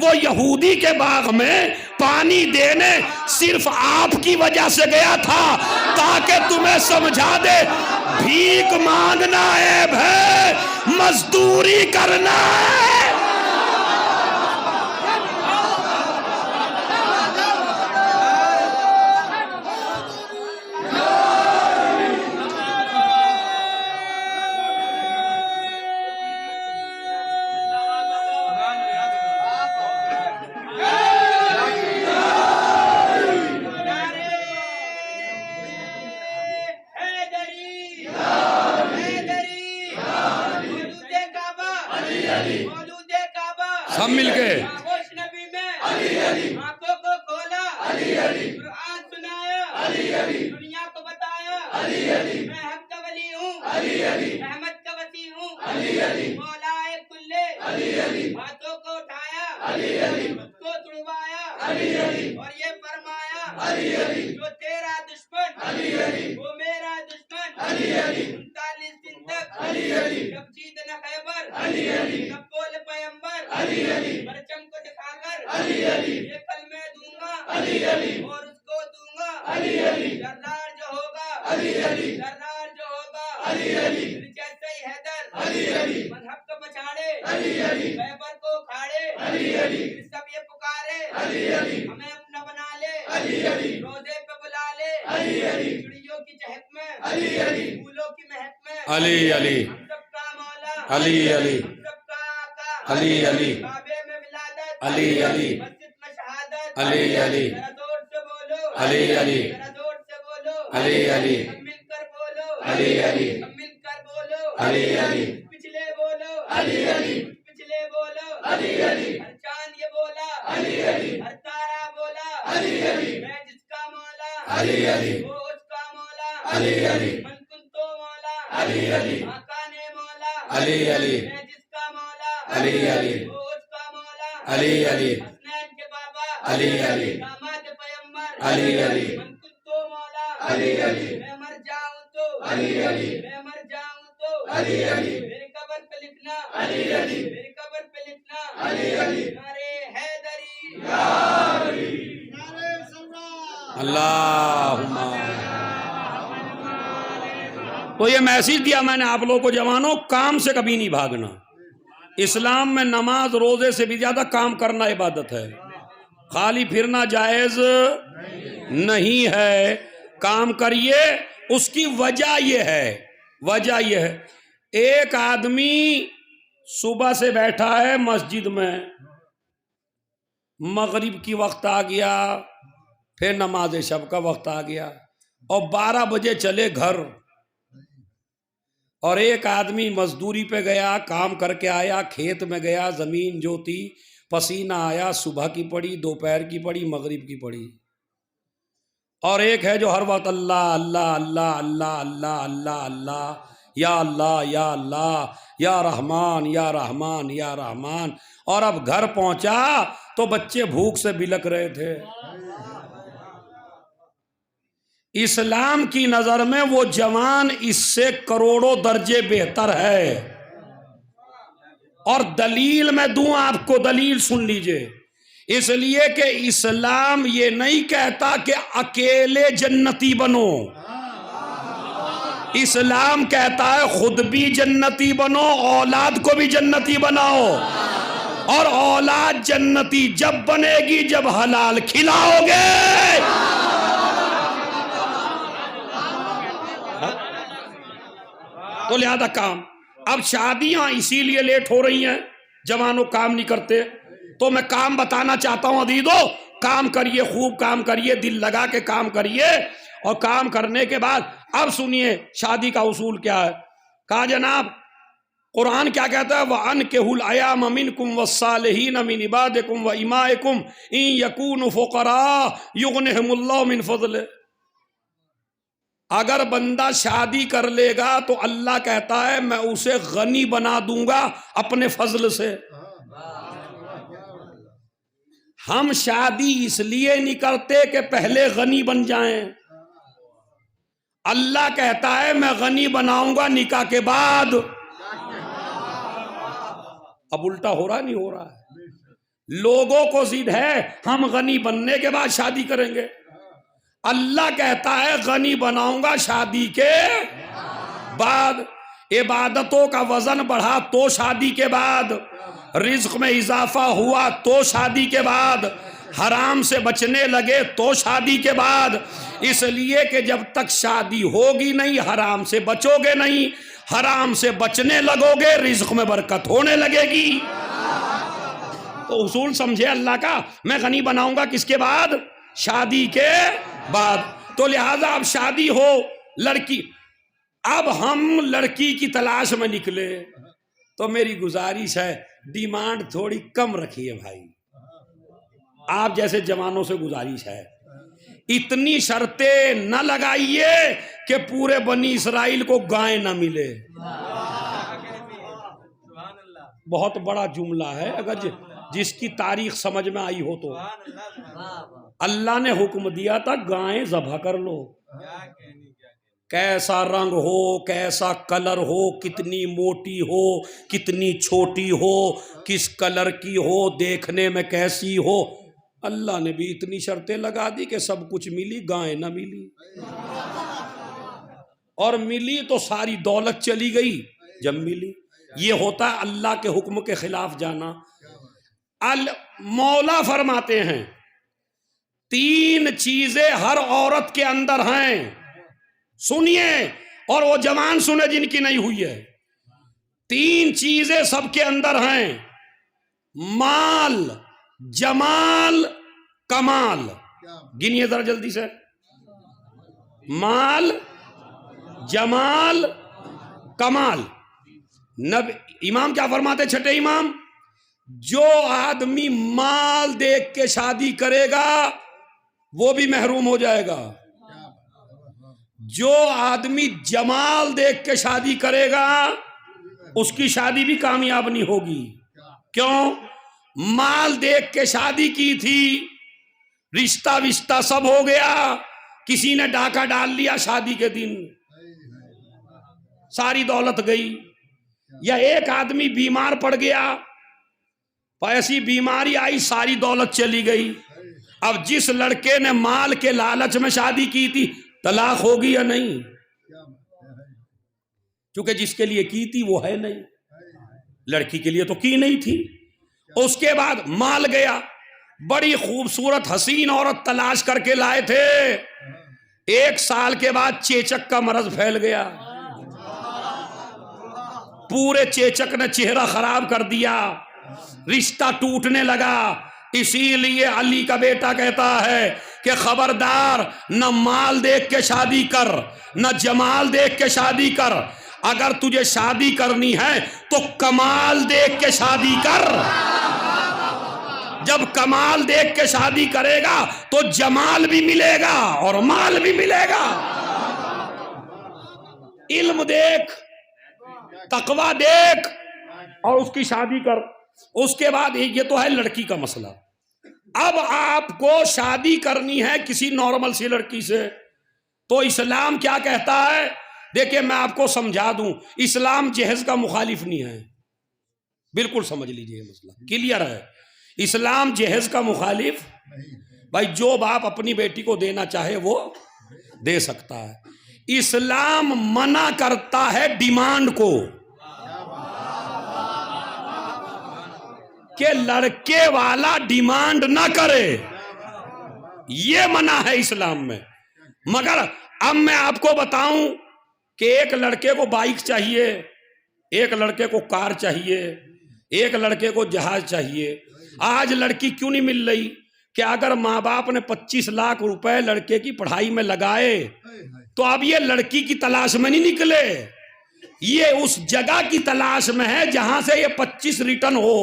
وہ یہودی کے باغ میں پانی دینے صرف آپ کی وجہ سے گیا تھا تاکہ تمہیں سمجھا دے بھیک مانگنا عیب ہے، مزدوری کرنا ہے۔ سب مل کے آنکھوں کو کھولا، قرآن سنایا، دنیا کو بتایا، میں حق کا ولی ہوں، رحمت کا وسیع ہوں، مولا کلے، ہاتھوں کو اٹھایا، خود کو تڑوایا اور یہ فرمایا جو تیرا دشمن وہ میرا دشمن، 39 دن تک جب جیتنا خیبر، جب بول پیمبر پرچم کو دکھا کر یہ کلمے دوں گا اور اس کو دوں گا، سردار جو ہوگا، سردار جو ہوگا، جیسے ہی حیدر مذہب کو بچاڑے، خیبر کو کھاڑے، سب یہ پکارے ہمیں اپنا بنا لے، روزے پہ بلا لے، چڑیوں کی چہک میں، پھولوں کی مہک میں، علی علی ہم سب کا مولا، علی علی ہم سب کا آقا، علی علی کعبے میں ولادت، علی علی مسجد میں شہادت، علی علی ذرا زور سے بولو، علی علی ذرا زور سے بولو، علی علی سب مل کر بولو، علی علی سب مل کر بولو، علی علی پچھلے بولو، پچھلے بولو، ہر چاند یہ بولا، ہر تارا بولا، میں جس کا مولا، وہ اس کا مولا، من کن تو مولا، آقا نے مولا، میں جس کا مولا، وہ اس کا مولا، حسنین کے بابا، داماد پیمبر، من کن تو مولا، میں مر جاؤں تو، میں مر جاؤں تو، میری قبر پہ لکھنا، میری قبر پہ لکھنا، نعرے حیدری، اللہم۔ تو یہ میسیج دیا میں نے آپ لوگوں کو، جوانوں کام سے کبھی نہیں بھاگنا۔ اسلام میں نماز روزے سے بھی زیادہ کام کرنا عبادت ہے، خالی پھرنا جائز نہیں ہے، کام کریے۔ اس کی وجہ یہ ہے ایک آدمی صبح سے بیٹھا ہے مسجد میں، مغرب کی وقت آ گیا، پھر نماز شب کا وقت آ گیا اور 12 بجے چلے گھر، اور ایک آدمی مزدوری پہ گیا، کام کر کے آیا، کھیت میں گیا، زمین جوتی، پسینہ آیا، صبح کی پڑی، دوپہر کی پڑی، مغرب کی پڑی، اور ایک ہے جو ہر وقت اللہ اللہ اللہ اللہ اللہ اللہ اللہ، یا اللہ یا اللہ، یا رحمان یا رحمان یا رحمان، اور اب گھر پہنچا تو بچے بھوک سے بلک رہے تھے۔ اسلام کی نظر میں وہ جوان اس سے کروڑوں درجے بہتر ہے، اور دلیل میں دوں آپ کو، دلیل سن لیجئے، اس لیے کہ اسلام یہ نہیں کہتا کہ اکیلے جنتی بنو، اسلام کہتا ہے خود بھی جنتی بنو، اولاد کو بھی جنتی بناؤ، اور اولاد جنتی جب بنے گی جب حلال کھلاؤ گے۔ تو لہذا کام، اب شادیاں اسی لیے لیٹ ہو رہی ہیں، جوانوں کام نہیں کرتے، تو میں کام بتانا چاہتا ہوں عزیزو، کام کریے، خوب کام کریے، دل لگا کے کام کریے، اور کام کرنے کے بعد اب سنیے شادی کا اصول کیا ہے۔ کہا جناب قرآن کیا کہتا ہے؟ وَأَنكِحُوا الْأَيَامَ مِنكُمْ وَالصَّالِحِينَ مِنْ عِبَادِكُمْ وَإِمَائِكُمْ إِنْ يَكُونُوا فُقَرَاءَ يُغْنِهِمُ اللَّهُ مِنْ فَضْلِهِ۔ اگر بندہ شادی کر لے گا تو اللہ کہتا ہے میں اسے غنی بنا دوں گا اپنے فضل سے۔ ہم شادی اس لیے نہیں کرتے کہ پہلے غنی بن جائیں، اللہ کہتا ہے میں غنی بناؤں گا نکاح کے بعد۔ اب الٹا ہو رہا نہیں ہو رہا ہے؟ لوگوں کو ضد ہے ہم غنی بننے کے بعد شادی کریں گے، اللہ کہتا ہے غنی بناؤں گا شادی کے بعد۔ عبادتوں کا وزن بڑھا تو شادی کے بعد، رزق میں اضافہ ہوا تو شادی کے بعد، حرام سے بچنے لگے تو شادی کے بعد، اس لیے کہ جب تک شادی ہوگی نہیں حرام سے بچو گے نہیں، حرام سے بچنے لگو گے رزق میں برکت ہونے لگے گی۔ تو اصول سمجھے اللہ کا، میں غنی بناؤں گا کس کے بعد؟ شادی کے بعد۔ تو لہذا اب شادی ہو لڑکی، اب ہم لڑکی کی تلاش میں نکلے تو میری گزارش ہے ڈیمانڈ تھوڑی کم رکھیے بھائی، آپ جیسے جوانوں سے گزارش ہے، اتنی شرطیں نہ لگائیے کہ پورے بنی اسرائیل کو گائے نہ ملے۔ بہت بڑا جملہ ہے، اگر جس کی تاریخ سمجھ میں آئی ہو تو۔ اللہ نے حکم دیا تھا گائیں ذبح کر لو، کیسا رنگ ہو، کیسا کلر ہو، کتنی موٹی ہو، کتنی چھوٹی ہو، کس کلر کی ہو، دیکھنے میں کیسی ہو، اللہ نے بھی اتنی شرطیں لگا دی کہ سب کچھ ملی، گائیں نہ ملی، اور ملی تو ساری دولت چلی گئی جب ملی۔ یہ ہوتا ہے اللہ کے حکم کے خلاف جانا۔ مولا فرماتے ہیں 3 چیزیں ہر عورت کے اندر ہیں، سنیے، اور وہ جوان سنے جن کی نہیں ہوئی ہے۔ 3 چیزیں سب کے اندر ہیں، مال، جمال، کمال۔ گنیے ذرا جلدی سے، مال، جمال، کمال۔ امام کیا فرماتے چھٹے امام؟ جو آدمی مال دیکھ کے شادی کرے گا وہ بھی محروم ہو جائے گا، جو آدمی جمال دیکھ کے شادی کرے گا اس کی شادی بھی کامیاب نہیں ہوگی۔ کیوں؟ مال دیکھ کے شادی کی تھی، رشتہ وشتہ سب ہو گیا، کسی نے ڈاکہ ڈال لیا شادی کے دن، ساری دولت گئی۔ یا ایک آدمی بیمار پڑ گیا، ایسی بیماری آئی ساری دولت چلی گئی۔ اب جس لڑکے نے مال کے لالچ میں شادی کی تھی طلاق ہوگی یا نہیں؟ کیونکہ جس کے لیے کی تھی وہ ہے نہیں، لڑکی کے لیے تو کی نہیں تھی۔ اس کے بعد مال گیا، بڑی خوبصورت حسین عورت تلاش کر کے لائے تھے، 1 سال کے بعد چیچک کا مرض پھیل گیا، پورے چیچک نے چہرہ خراب کر دیا، رشتہ ٹوٹنے لگا۔ اسی لیے علی کا بیٹا کہتا ہے کہ خبردار، نہ مال دیکھ کے شادی کر، نہ جمال دیکھ کے شادی کر، اگر تجھے شادی کرنی ہے تو کمال دیکھ کے شادی کر۔ جب کمال دیکھ کے شادی کرے گا تو جمال بھی ملے گا اور مال بھی ملے گا۔ علم دیکھ، تقوی دیکھ اور اس کی شادی کر۔ اس کے بعد یہ تو ہے لڑکی کا مسئلہ۔ اب آپ کو شادی کرنی ہے کسی نارمل سی لڑکی سے تو اسلام کیا کہتا ہے؟ دیکھیں میں آپ کو سمجھا دوں، اسلام جہیز کا مخالف نہیں ہے، بالکل سمجھ لیجئے یہ مسئلہ کلیئر ہے۔ اسلام جہیز کا مخالف، بھائی جو باپ اپنی بیٹی کو دینا چاہے وہ دے سکتا ہے۔ اسلام منع کرتا ہے ڈیمانڈ کو، کہ لڑکے والا ڈیمانڈ نہ کرے، یہ منع ہے اسلام میں۔ مگر اب میں آپ کو بتاؤں کہ ایک لڑکے کو بائک چاہیے، ایک لڑکے کو کار چاہیے، ایک لڑکے کو جہاز چاہیے۔ آج لڑکی کیوں نہیں مل رہی؟ کہ اگر ماں باپ نے 25 لاکھ روپے لڑکے کی پڑھائی میں لگائے تو اب یہ لڑکی کی تلاش میں نہیں نکلے، یہ اس جگہ کی تلاش میں ہے جہاں سے یہ 25 ریٹرن ہو.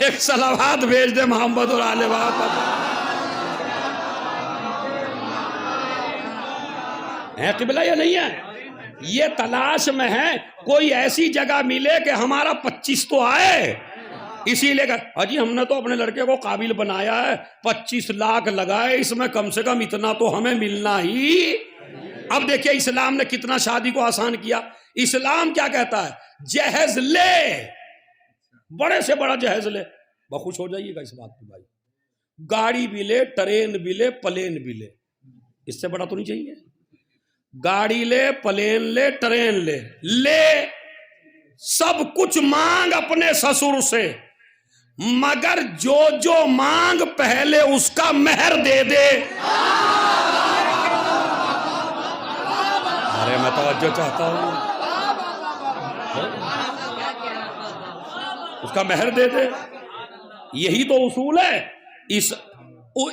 ایک صلوات بھیج دے محمد اور آل محمد. ہے قبلہ یا نہیں ہے؟ یہ تلاش میں ہے کوئی ایسی جگہ ملے کہ ہمارا 25 تو آئے. اسی لے کر اجی ہم نے تو اپنے لڑکے کو قابل بنایا ہے، 25 لاکھ لگائے، اس میں کم سے کم اتنا تو ہمیں ملنا ہی. اب دیکھیے اسلام نے کتنا شادی کو آسان کیا. اسلام کیا کہتا ہے؟ جہیز لے، بڑے سے بڑا جہیز لے. بخوش ہو جائیے گا اس بات پہ بھائی. گاڑی بھی لے، ٹرین بھی لے، پلین بھی لے، اس سے بڑا تو نہیں چاہیے. گاڑی لے، پلین لے، ٹرین لے، لے سب کچھ مانگ اپنے سسر سے، مگر جو جو مانگ پہلے اس کا مہر دے دے. ارے میں توجہ چاہتا ہوں، اس کا مہر دے دے. یہی تو اصول ہے.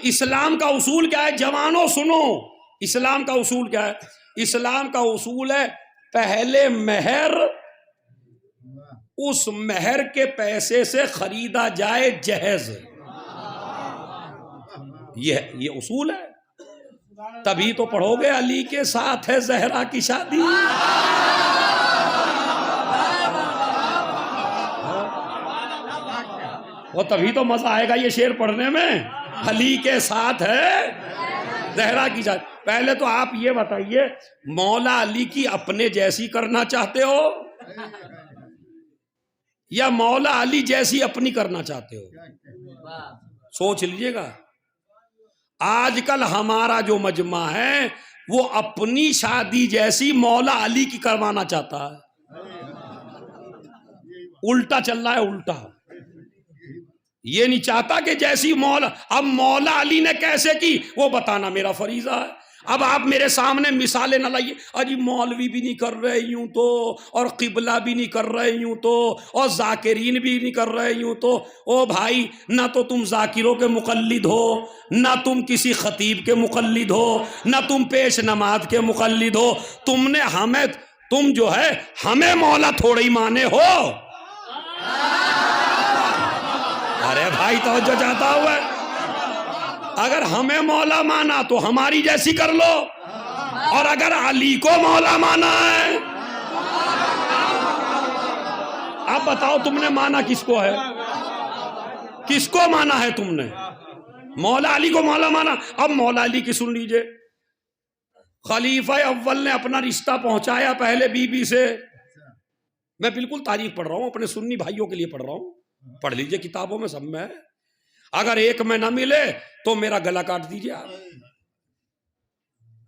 اسلام کا اصول کیا ہے؟ جوانوں سنو، اسلام کا اصول کیا ہے؟ اسلام کا اصول ہے پہلے مہر، اس مہر کے پیسے سے خریدا جائے جہیز. یہ اصول ہے. تبھی تو پڑھو گے علی کے ساتھ ہے زہرا کی شادی. وہ تبھی تو مزہ آئے گا یہ شعر پڑھنے میں، علی کے ساتھ ہے زہرا کی شادی. پہلے تو آپ یہ بتائیے، مولا علی کی اپنے جیسی کرنا چاہتے ہو یا مولا علی جیسی اپنی کرنا چاہتے ہو؟ سوچ لیجئے گا. آج کل ہمارا جو مجمع ہے وہ اپنی شادی جیسی مولا علی کی کروانا چاہتا ہے. الٹا چل رہا ہے، الٹا. یہ نہیں چاہتا کہ جیسی مولا. اب مولا علی نے کیسے کی وہ بتانا میرا فریضہ ہے. اب آپ میرے سامنے مثالیں نہ لائیے، اجی مولوی بھی نہیں کر رہے یوں تو، اور قبلہ بھی نہیں کر رہے یوں تو، اور ذاکرین بھی نہیں کر رہے یوں تو. او بھائی، نہ تو تم ذاکروں کے مقلد ہو، نہ تم کسی خطیب کے مقلد ہو، نہ تم پیش نماز کے مقلد ہو. تم نے تم جو ہے ہمیں مولا تھوڑی مانے ہو. ارے بھائی توجہ چاہتا ہوا، اگر ہمیں مولا مانا تو ہماری جیسی کر لو، اور اگر علی کو مولا مانا ہے، اب بتاؤ تم نے مانا کس کو ہے؟ کس کو مانا ہے تم نے؟ مولا علی کو مولا مانا. اب مولا علی کی سن لیجئے. خلیفہ اول نے اپنا رشتہ پہنچایا پہلے بی بی سے. میں بالکل تاریخ پڑھ رہا ہوں، اپنے سنی بھائیوں کے لیے پڑھ رہا ہوں، پڑھ لیجئے کتابوں میں، سب میں ہے. اگر ایک میں نہ ملے تو میرا گلا کاٹ دیجئے آپ،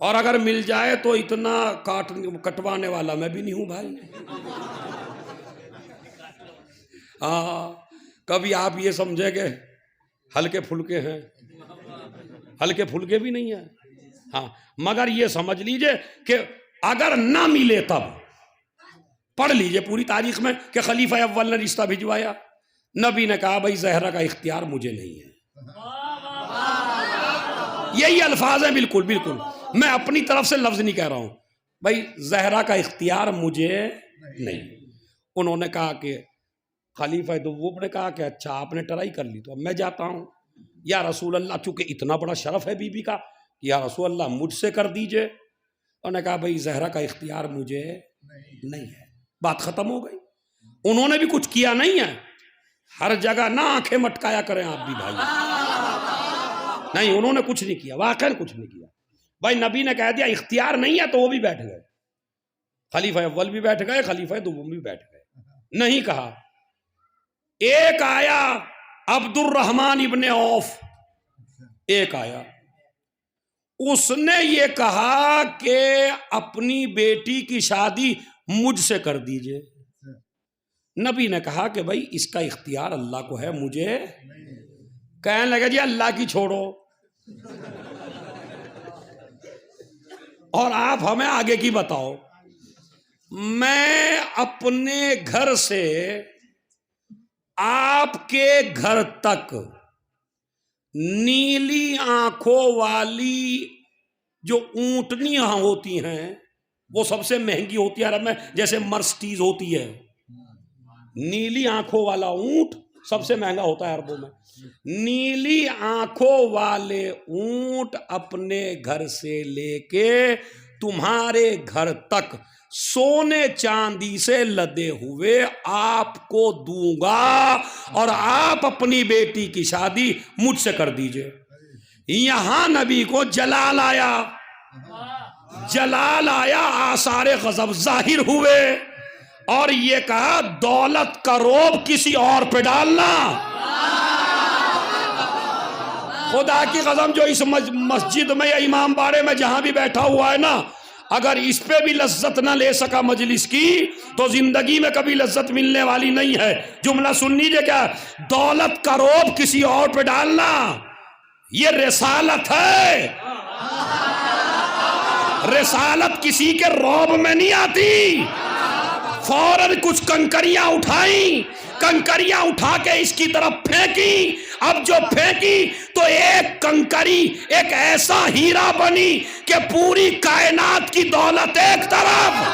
اور اگر مل جائے تو اتنا کٹوانے والا میں بھی نہیں ہوں بھائی. کبھی آپ یہ سمجھے کہ ہلکے پھلکے ہیں، ہلکے پھلکے بھی نہیں ہیں. مگر یہ سمجھ لیجئے کہ اگر نہ ملے تب پڑھ لیجئے پوری تاریخ میں کہ خلیفہ اول نے رشتہ بھجوایا. نبی نے کہا بھائی زہرا کا اختیار مجھے نہیں ہے. یہی الفاظ ہیں، بالکل بالکل. میں اپنی طرف سے لفظ نہیں کہہ رہا ہوں. بھائی زہرا کا اختیار مجھے نہیں. انہوں نے کہا کہ خلیفہ دوم نے کہا کہ اچھا آپ نے ٹرائی کر لی تو اب میں جاتا ہوں. یا رسول اللہ، چونکہ اتنا بڑا شرف ہے بی بی کا، یا رسول اللہ مجھ سے کر دیجئے. انہوں نے کہا بھائی زہرا کا اختیار مجھے نہیں ہے. بات ختم ہو گئی. انہوں نے بھی کچھ کیا نہیں ہے. ہر جگہ نہ آنکھیں مٹکایا کریں آپ بھی بھائی. نہیں، انہوں نے کچھ نہیں کیا، واقعی کچھ نہیں کیا. بھائی نبی نے کہہ دیا اختیار نہیں ہے تو وہ بھی بیٹھ گئے. خلیفہ اول بھی بیٹھ گئے، خلیفہ دوم بھی بیٹھ گئے. نہیں کہا. ایک آیا عبد الرحمن ابن عوف، ایک آیا، اس نے یہ کہا کہ اپنی بیٹی کی شادی مجھ سے کر دیجئے. نبی نے کہا کہ بھائی اس کا اختیار اللہ کو ہے، مجھے. کہنے لگا جی اللہ کی چھوڑو، اور آپ ہمیں آگے کی بتاؤ. میں اپنے گھر سے آپ کے گھر تک نیلی آنکھوں والی جو اونٹنیاں ہوتی ہیں وہ سب سے مہنگی ہوتی ہے عرب میں، جیسے مرسٹیز ہوتی ہے، نیلی آنکھوں والا اونٹ سب سے مہنگا ہوتا ہے عربوں میں. نیلی آنکھوں والے اونٹ اپنے گھر سے لے کے تمہارے گھر تک سونے چاندی سے لدے ہوئے آپ کو دوں گا، اور آپ اپنی بیٹی کی شادی مجھ سے کر دیجئے. یہاں نبی کو جلال آیا، جلال آیا، آثار غضب ظاہر ہوئے، اور یہ کہا دولت کا روب کسی اور پہ ڈالنا. خدا کی قسم جو اس مسجد میں یا امام باڑے میں جہاں بھی بیٹھا ہوا ہے نا، اگر اس پہ بھی لذت نہ لے سکا مجلس کی تو زندگی میں کبھی لذت ملنے والی نہیں ہے. جملہ سن لیجئے، کیا دولت کا روب کسی اور پہ ڈالنا، یہ رسالت ہے. رسالت کسی کے روب میں نہیں آتی. فوراً کچھ کنکریاں اٹھائیں، کنکریاں اٹھا کے اس کی طرف پھینکی. اب جو پھینکی تو ایک کنکری ایک ایسا ہیرا بنی کہ پوری کائنات کی دولت ایک طرف.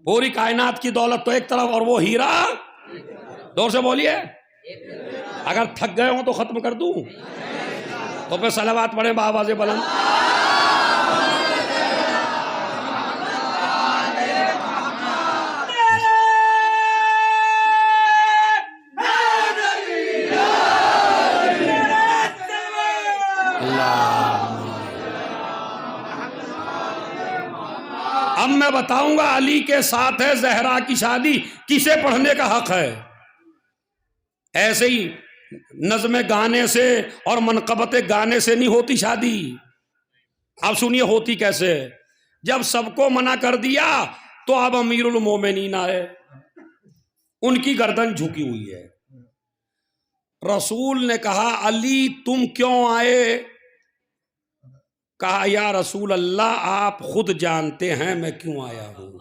پوری کائنات کی دولت تو ایک طرف اور وہ ہیرا. دور سے بولیے، اگر تھک گئے ہوں تو ختم کر دوں تو پھر صلوات پڑھیں بآواز بلند. اب میں بتاؤں گا علی کے ساتھ ہے زہرا کی شادی کسے پڑھنے کا حق ہے. ایسے ہی نظم گانے سے اور منقبت گانے سے نہیں ہوتی شادی. اب سنیے ہوتی کیسے. جب سب کو منع کر دیا تو اب امیر المومنین آئے، ان کی گردن جھکی ہوئی ہے. رسول نے کہا علی تم کیوں آئے؟ کہا یا رسول اللہ آپ خود جانتے ہیں میں کیوں آیا ہوں.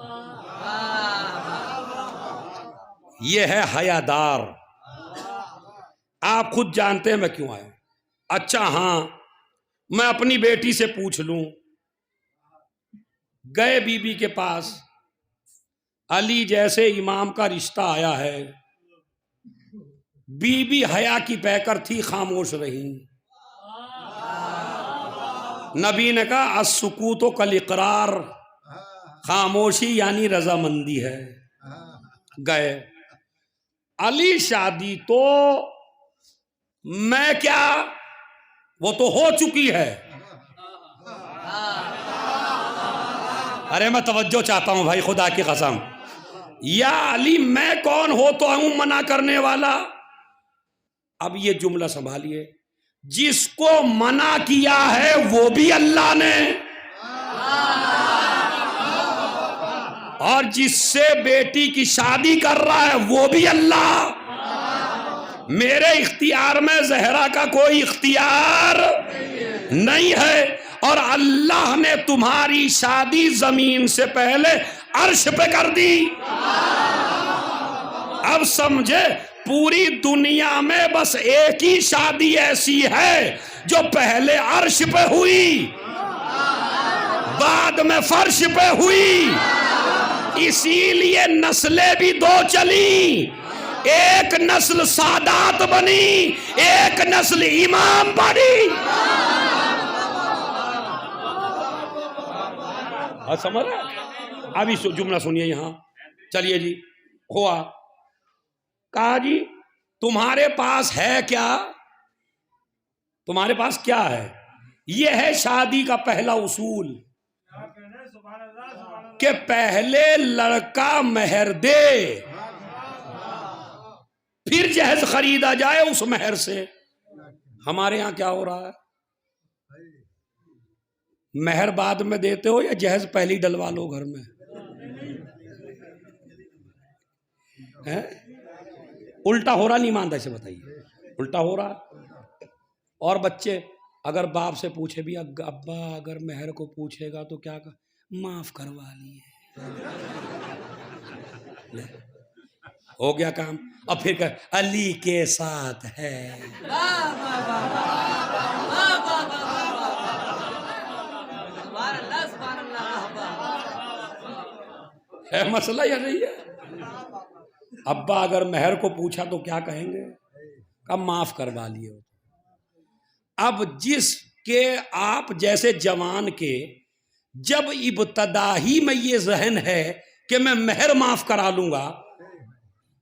یہ ہے حیادار، آپ خود جانتے ہیں میں کیوں آیا. اچھا ہاں میں اپنی بیٹی سے پوچھ لوں. گئے بی بی کے پاس، علی جیسے امام کا رشتہ آیا ہے. بی بی حیا کی پیکر تھی، خاموش رہی. نبی نے کہا السکوت کالاقرار، خاموشی یعنی رضامندی ہے. گئے علی شادی تو میں کیا، وہ تو ہو چکی ہے. ارے میں توجہ چاہتا ہوں بھائی خدا کی قسم. یا علی میں کون ہو تو ہوں منع کرنے والا. اب یہ جملہ سنبھالیے، جس کو منع کیا ہے وہ بھی اللہ نے، اور جس سے بیٹی کی شادی کر رہا ہے وہ بھی اللہ. میرے اختیار میں زہرا کا کوئی اختیار نہیں ہے، اور اللہ نے تمہاری شادی زمین سے پہلے عرش پہ کر دی. اب سمجھے پوری دنیا میں بس ایک ہی شادی ایسی ہے جو پہلے عرش پہ ہوئی بعد میں فرش پہ ہوئی. اسی لیے نسلیں بھی دو چلی، ایک نسل سادات بنی، ایک نسل امام بنی. سمجھ رہے؟ ابھی جملہ سنیے یہاں. چلیے جی ہوا. کہا جی تمہارے پاس ہے کیا؟ تمہارے پاس کیا ہے؟ یہ ہے شادی کا پہلا اصول کہ پہلے لڑکا مہر دے، پھر جہیز خریدا جائے اس مہر سے. ہمارے ہاں کیا ہو رہا ہے؟ مہر بعد میں دیتے ہو یا جہیز پہلی ڈلوا لو گھر میں؟ الٹا ہو رہا نہیں مانتا اسے بتائیے، الٹا ہو رہا. اور بچے اگر باپ سے پوچھے بھی ابا اگر مہر کو پوچھے گا تو کیا معاف کروا لیے. ہو گیا کام. اب پھر کہ علی کے ساتھ ہے. ہے مسئلہ یا نہیں ہے؟ ابا اگر مہر کو پوچھا تو کیا کہیں گے؟ کب معاف کروا لیے. اب جس کے آپ جیسے جوان کے جب ابتدا ہی میں یہ ذہن ہے کہ میں مہر معاف کرا لوں گا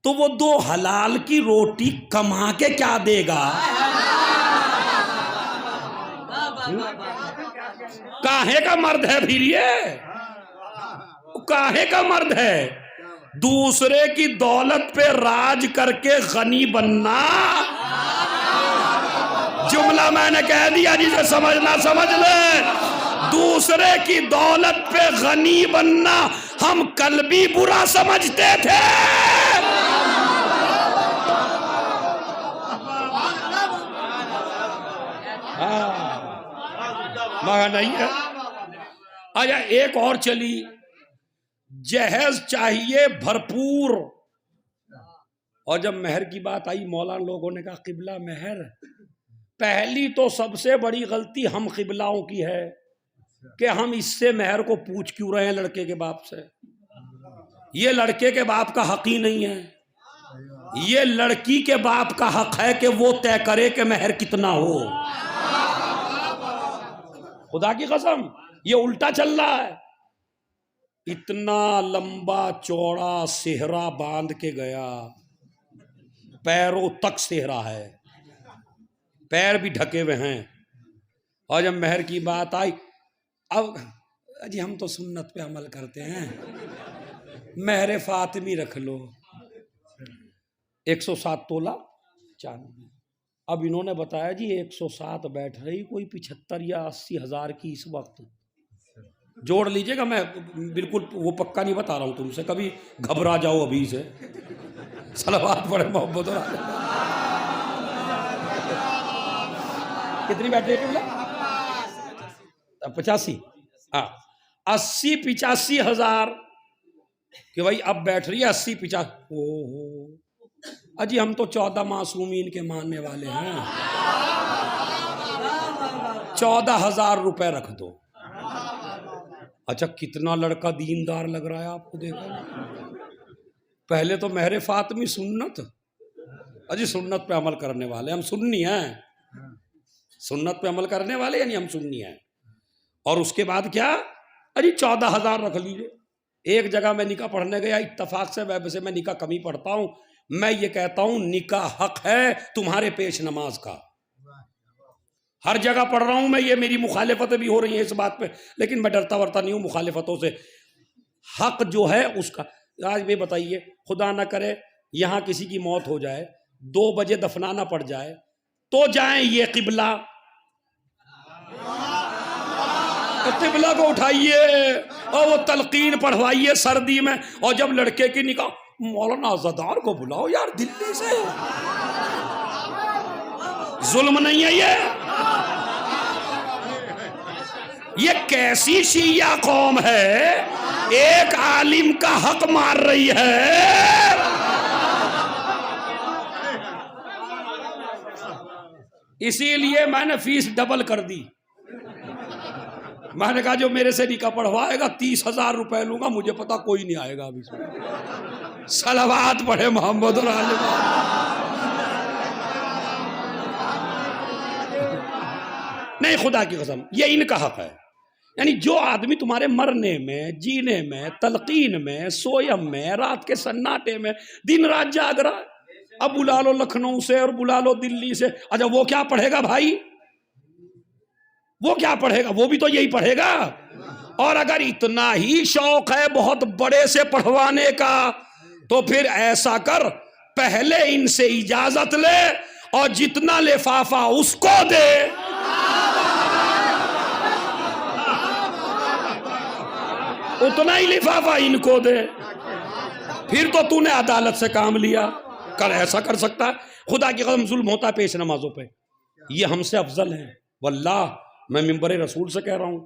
تو وہ 2 حلال کی روٹی کما کے کیا دے گا؟ کاہے کا مرد ہے پھر یہ؟ کاہے کا مرد ہے؟ دوسرے کی دولت پہ راج کر کے غنی بننا. جملہ میں نے کہہ دیا، جسے سمجھنا سمجھ لے. دوسرے کی دولت پہ غنی بننا ہم کل بھی برا سمجھتے تھے. مگر نہیں ہے. آیا ایک اور چلی، جہیز چاہیے بھرپور. اور جب مہر کی بات آئی مولانا لوگوں نے کہا قبلہ مہر. پہلی تو سب سے بڑی غلطی ہم قبلاؤں کی ہے کہ ہم اس سے مہر کو پوچھ کیوں رہے ہیں لڑکے کے باپ سے. یہ لڑکے کے باپ کا حق ہی نہیں ہے. یہ لڑکی کے باپ کا حق ہے کہ وہ طے کرے کہ مہر کتنا ہو. خدا کی قسم یہ الٹا چل رہا ہے. اتنا لمبا چوڑا صحرا باندھ کے گیا، پیروں تک صحرا ہے، پیر بھی ڈھکے ہوئے ہیں. اور جب مہر کی بات آئی، اب جی ہم تو سنت پہ عمل کرتے ہیں، مہر فاطمی رکھ لو. 107 تولہ چاندی. اب انہوں نے بتایا جی 107 بیٹھ رہی کوئی 75 یا 80 ہزار کی اس وقت. جوڑ لیجئے گا، میں بالکل وہ پکا نہیں بتا رہا ہوں تم سے، کبھی گھبرا جاؤ ابھی سے. صلوات پڑھے محبت. اور کتنی بیٹھ رہی ہے؟ 85. ہاں 80-85 ہزار کہ بھائی اب بیٹھ رہی ہے 80-50. اجی ہم تو 14 معصومین کے ماننے والے ہیں. 14,000 روپے رکھ دو. اچھا کتنا لڑکا دیندار لگ رہا ہے آپ کو دیکھا. پہلے تو مہر فاطمی سنت، اجی سنت پہ عمل کرنے والے ہم سنی ہیں. سنت پہ عمل کرنے والے یعنی ہم سنی ہیں. اور اس کے بعد کیا؟ اجی 14,000 رکھ لیجئے. ایک جگہ میں نکاح پڑھنے گیا، اتفاق سے ویسے میں نکاح کم ہی پڑھتا ہوں، میں یہ کہتا ہوں نکاح حق ہے تمہارے پیش نماز کا. ہر جگہ پڑھ رہا ہوں میں، یہ میری مخالفتیں بھی ہو رہی ہیں اس بات پہ، لیکن میں ڈرتا ورتا نہیں ہوں مخالفتوں سے. حق جو ہے اس کا. آج بھی بتائیے خدا نہ کرے یہاں کسی کی موت ہو جائے، 2 بجے دفنانا پڑ جائے تو جائیں یہ قبلہ کو اٹھائیے اور وہ تلقین پڑھوائیے سردی میں. اور جب لڑکے کی نکاح، مولانا زدار کو بلاؤ یار دلی سے. ظلم نہیں ہے یہ کیسی شیعہ قوم ہے ایک عالم کا حق مار رہی ہے. اسی لیے میں نے فیس ڈبل کر دی. میں نے کہا جو میرے سے نکاح پڑھوائے گا 30,000 روپے لوں گا، مجھے پتا کوئی نہیں آئے گا ابھی. صلوات پڑھے محمد اور آل محمد. نہیں خدا کی قسم یہ ان کا حق ہے. یعنی جو آدمی تمہارے مرنے میں، جینے میں، تلقین میں، سویم میں، رات کے سناٹے میں دن رات جاگ رہا ہے. اب بلا لو لکھنؤ سے اور بلا لو دلی سے. اچھا وہ کیا پڑھے گا بھائی؟ وہ کیا پڑھے گا؟ وہ بھی تو یہی پڑھے گا. اور اگر اتنا ہی شوق ہے بہت بڑے سے پڑھوانے کا تو پھر ایسا کر پہلے ان سے اجازت لے اور جتنا لفافہ اس کو دے. اتنا ہی لفافہ ان کو دے. پھر تو نے عدالت سے کام لیا. کر ایسا کر سکتا ہے؟ خدا کی قسم ظلم ہوتا ہے پیش نمازوں پہ. یہ ہم سے افضل ہیں واللہ. میں منبر رسول سے کہہ رہا ہوں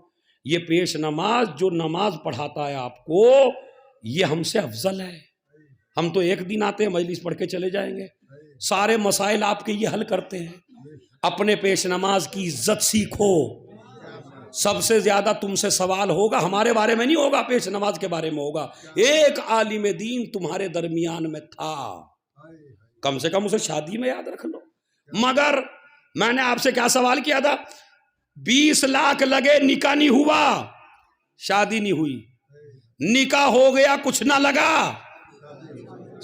یہ پیش نماز جو نماز پڑھاتا ہے آپ کو، یہ ہم سے افضل ہے. ہم تو ایک دن آتے ہیں مجلس پڑھ کے چلے جائیں گے، سارے مسائل آپ کے یہ حل کرتے ہیں. اپنے پیش نماز کی عزت سیکھو. سب سے زیادہ تم سے سوال ہوگا، ہمارے بارے میں نہیں ہوگا، پیش نماز کے بارے میں ہوگا. ایک عالم دین تمہارے درمیان میں تھا، کم سے کم اسے شادی میں یاد رکھ لو. مگر میں نے آپ سے کیا سوال کیا تھا؟ 20 لاکھ لگے، نکاح نہیں ہوا، شادی نہیں ہوئی. نکاح ہو گیا، کچھ نہ لگا،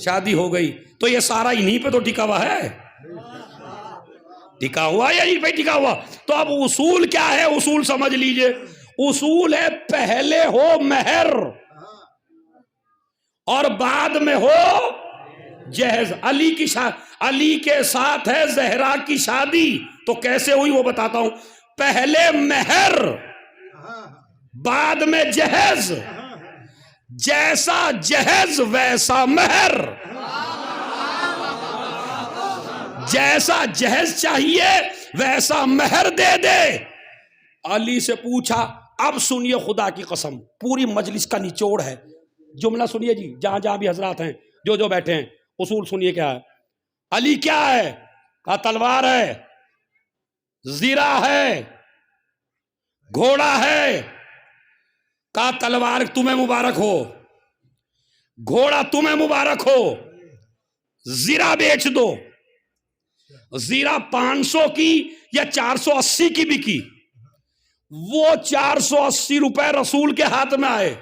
شادی ہو گئی. تو یہ سارا انہی پہ تو ٹکا ہوا ہے. ٹکا ہوا یا نہیں پہ ٹکا ہوا؟ تو اب اصول کیا ہے؟ اصول سمجھ لیجئے. اصول ہے پہلے ہو مہر اور بعد میں ہو جہیز. علی کے ساتھ ہے زہرا کی شادی، تو کیسے ہوئی وہ بتاتا ہوں. پہلے مہر، بعد میں جہیز. جیسا جہیز ویسا مہر. جیسا جہیز چاہیے ویسا مہر دے دے. علی سے پوچھا. اب سنیے خدا کی قسم، پوری مجلس کا نچوڑ ہے، جملہ سنیے جی، جہاں جہاں بھی حضرات ہیں، جو جو بیٹھے ہیں، اصول سنیے کیا ہے. علی کیا ہے؟ کہا تلوار ہے، زیرہ ہے، گھوڑا ہے. کہا تلوار تمہیں مبارک ہو، گھوڑا تمہیں مبارک ہو، زیرہ بیچ دو. زیرہ 500 کی یا 480 کی بکی. وہ 480 روپے رسول کے ہاتھ میں آئے،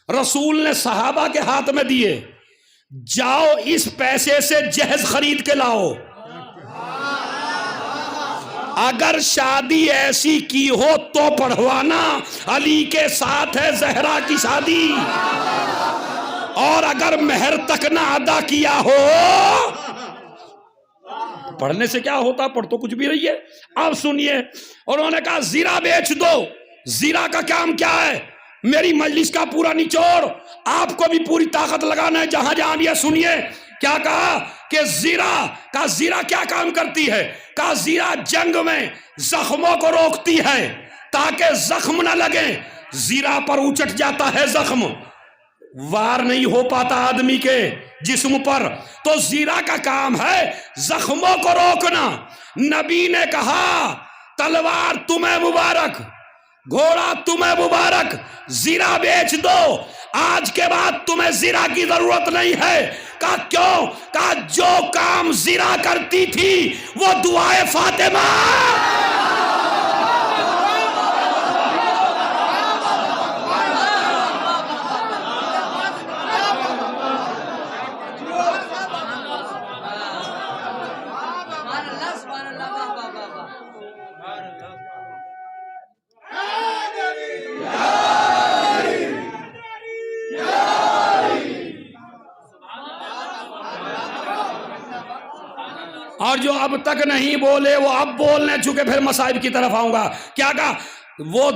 رسول نے صحابہ کے ہاتھ میں دیے. جاؤ اس پیسے سے جہیز خرید کے لاؤ. اگر شادی ایسی کی ہو تو پڑھوانا، علی کے ساتھ ہے زہرا کی شادی. اور اگر مہر تک نہ ادا کیا ہو، پڑھنے سے کیا ہوتا؟ پڑھ تو کچھ بھی رہی ہے. اب سنیے، انہوں نے کہا زیرہ بیچ دو. زیرہ کا کام کیا ہے؟ میری مجلس کا پورا نچوڑ، آپ کو بھی پوری طاقت لگانا ہے جہاں جہاں بھی ہے. سنیے کیا کہا کہ زیرہ کیا کام کرتی ہے؟ کہا زیرہ جنگ میں زخموں کو روکتی ہے تاکہ زخم نہ لگیں. زیرہ پر اچٹ جاتا ہے زخم، وار نہیں ہو پاتا آدمی کے جسم پر، تو زیرہ کا کام ہے زخموں کو روکنا. نبی نے کہا تلوار تمہیں مبارک، گھوڑا تمہیں مبارک، زیرہ بیچ دو، آج کے بعد تمہیں زیرہ کی ضرورت نہیں ہے. کہا کیوں؟ کہا جو کام زیرہ کرتی تھی وہ دعائے فاطمہ. اور جو اب تک نہیں بولے وہ اب بولنے چکے، پھر مصائب کی طرف آؤں گا. کیا کہا؟ وہ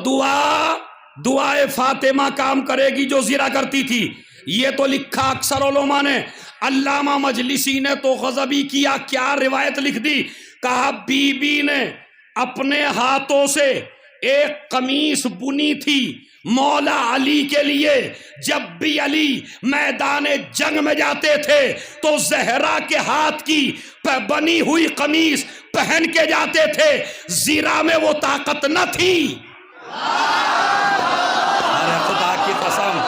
دعائے فاطمہ کام کرے گی جو زیرہ کرتی تھی. یہ تو لکھا اکثر علماء نے. علامہ مجلسی نے تو غضبی کیا، کیا روایت لکھ دی. کہا بی بی نے اپنے ہاتھوں سے ایک قمیص بنی تھی مولا علی کے لیے. جب بھی علی میدان جنگ میں جاتے تھے تو زہرا کے ہاتھ کی بنی ہوئی قمیص پہن کے جاتے تھے. زیرہ میں وہ طاقت نہ تھی. ارے خدا کی قسم،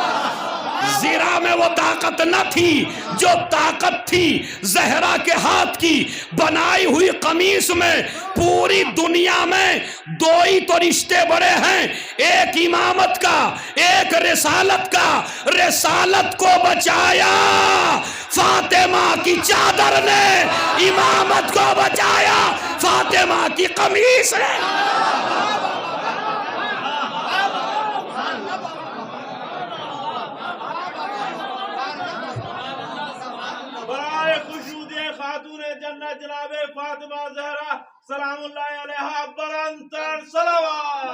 زیرہ میں وہ طاقت نہ تھی. جو طاقت تھی زہرا کے ہاتھ کی بنائی ہوئی قمیص میں. پوری دنیا میں دو ہی تو رشتے بڑے ہیں، ایک امامت کا، ایک رسالت کا. رسالت کو بچایا فاطمہ کی چادر نے، امامت کو بچایا فاطمہ کی قمیص نے. جناب فاطمہ زہرا سلام اللہ علیہا بلندتر صلوات.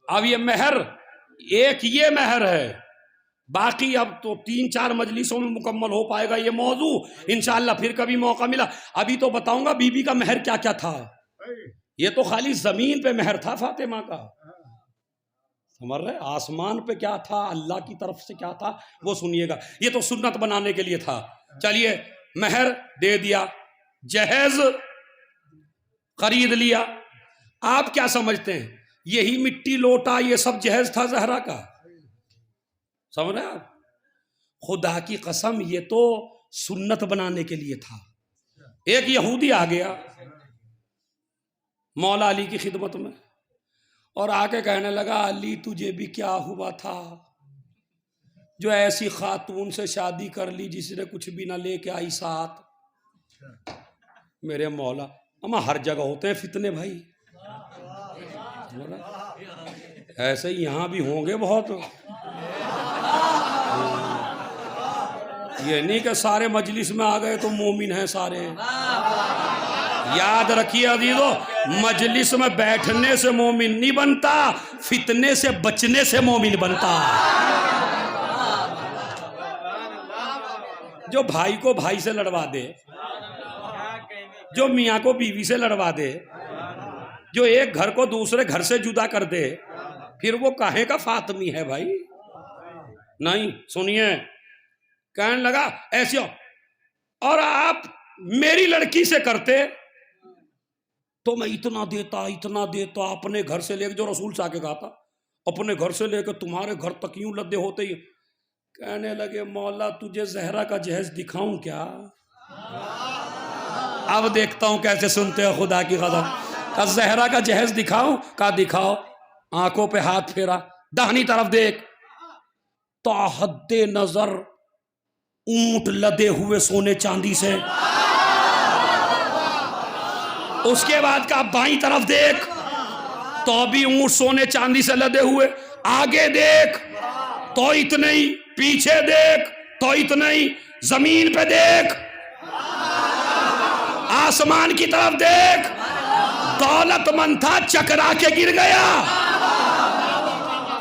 اب یہ مہر، ایک یہ مہر ہے، باقی اب تو 3-4 مجلسوں میں مکمل ہو پائے گا یہ موضوع انشاءاللہ، پھر کبھی موقع ملا ابھی تو بتاؤں گا بی بی کا مہر کیا کیا تھا. یہ تو خالی زمین پہ مہر تھا فاطمہ کا، سمجھ رہے؟ آسمان پہ کیا تھا، اللہ کی طرف سے کیا تھا وہ سنیے گا. یہ تو سنت بنانے کے لیے تھا. چلیے مہر دے دیا، جہیز خرید لیا. آپ کیا سمجھتے ہیں یہی مٹی لوٹا یہ سب جہیز تھا زہرا کا؟ سمجھ رہے آپ؟ خدا کی قسم یہ تو سنت بنانے کے لیے تھا. ایک یہودی آ گیا مولا علی کی خدمت میں اور آ کے کہنے لگا علی تجھے بھی کیا ہوا تھا جو ایسی خاتون سے شادی کر لی جس نے کچھ بھی نہ لے کے آئی ساتھ؟ میرے مولا، اما ہر جگہ ہوتے ہیں فتنے بھائی، ایسے ہی یہاں بھی ہوں گے بہت. یہ نہیں کہ سارے مجلس میں آ گئے تو مومن ہیں سارے. یاد رکھیے عزیزو، مجلس میں بیٹھنے سے مومن نہیں بنتا، فتنے سے بچنے سے مومن بنتا. جو بھائی کو بھائی سے لڑوا دے، جو میاں کو بیوی سے لڑوا دے، جو ایک گھر کو دوسرے گھر سے جدا کر دے، پھر وہ کہے کا فاطمی ہے بھائی؟ نہیں. سنیے، کہنے لگا ایسے ہو، اور آپ میری لڑکی سے کرتے تو میں اتنا دیتا اپنے گھر سے لے کے، جو رسول سے آ کے کہا تھا، اپنے گھر سے لے کے تمہارے گھر تک یوں لدے ہوتے ہی. کہنے لگے مولا تجھے زہرا کا جہیز دکھاؤں کیا؟ اب دیکھتا ہوں کیسے سنتے ہو خدا کی قسم. کہ زہرا کا جہیز دکھاؤں؟ کہا دکھاؤ. آنکھوں پہ ہاتھ پھیرا، داہنی طرف دیکھ، تا حد نظر اونٹ لدے ہوئے سونے چاندی سے. اس کے بعد کہا بائیں طرف دیکھ، تو بھی اونٹ سونے چاندی سے لدے ہوئے. آگے دیکھ تو اتنے ہی، پیچھے دیکھ تو اتنے ہی، زمین پہ دیکھ، آسمان کی طرف دیکھ. دولت مند تھا، چکرا کے گر گیا.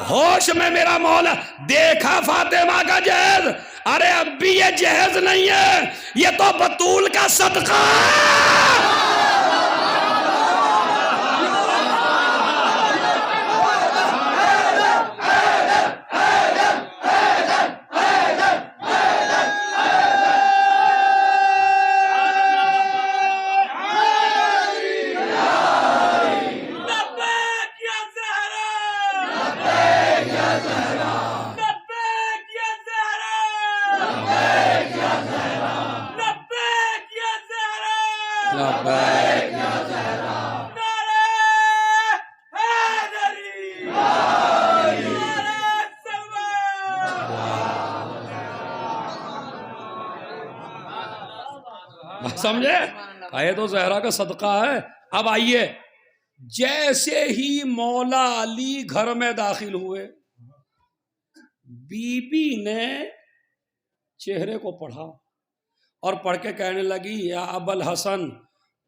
ہوش میں میرا مولا دیکھا فاطمہ کا جہیز. ارے اب بھی یہ جہیز نہیں ہے، یہ تو بطول کا صدقہ ہے. سمجھے؟ یہ تو زہرا کا صدقہ ہے. اب آئیے، جیسے ہی مولا علی گھر میں داخل ہوئے، بی بی نے چہرے کو پڑھا اور پڑھ کے کہنے لگی یا ابا الحسن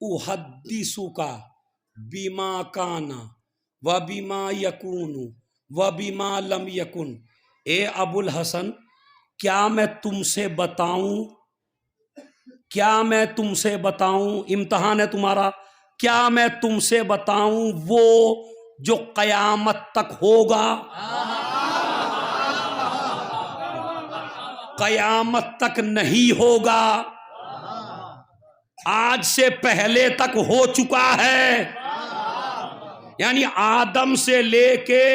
احدثک بما کان و بما یکون و بما لم یکن. اے ابو الحسن، کیا میں تم سے بتاؤں، کیا میں تم سے بتاؤں، امتحان ہے تمہارا، کیا میں تم سے بتاؤں وہ جو قیامت تک ہوگا، قیامت تک نہیں ہوگا، آج سے پہلے تک ہو چکا ہے. یعنی آدم سے لے کے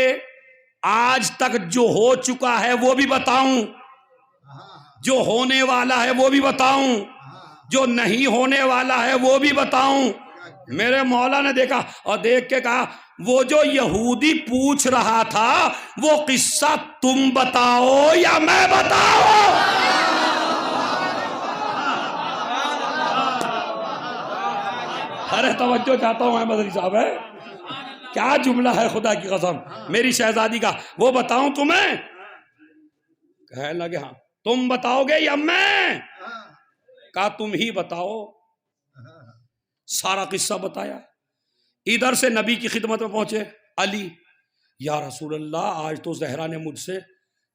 آج تک جو ہو چکا ہے وہ بھی بتاؤں، جو ہونے والا ہے وہ بھی بتاؤں، جو نہیں ہونے والا ہے وہ بھی بتاؤں. میرے مولا نے دیکھا اور دیکھ کے کہا وہ جو یہودی پوچھ رہا تھا وہ قصہ تم بتاؤ یا میں بتاؤں؟ ارے توجہ چاہتا ہوں میں مدری صاحب، ہے کیا جملہ ہے خدا کی قسم میری شہزادی کا. وہ بتاؤں تمہیں؟ کہنے لگے ہاں. تم بتاؤ گے یا میں؟ کہا تم ہی بتاؤ. سارا قصہ بتایا. ادھر سے نبی کی خدمت میں پہنچے علی، یا رسول اللہ آج تو زہرا نے مجھ سے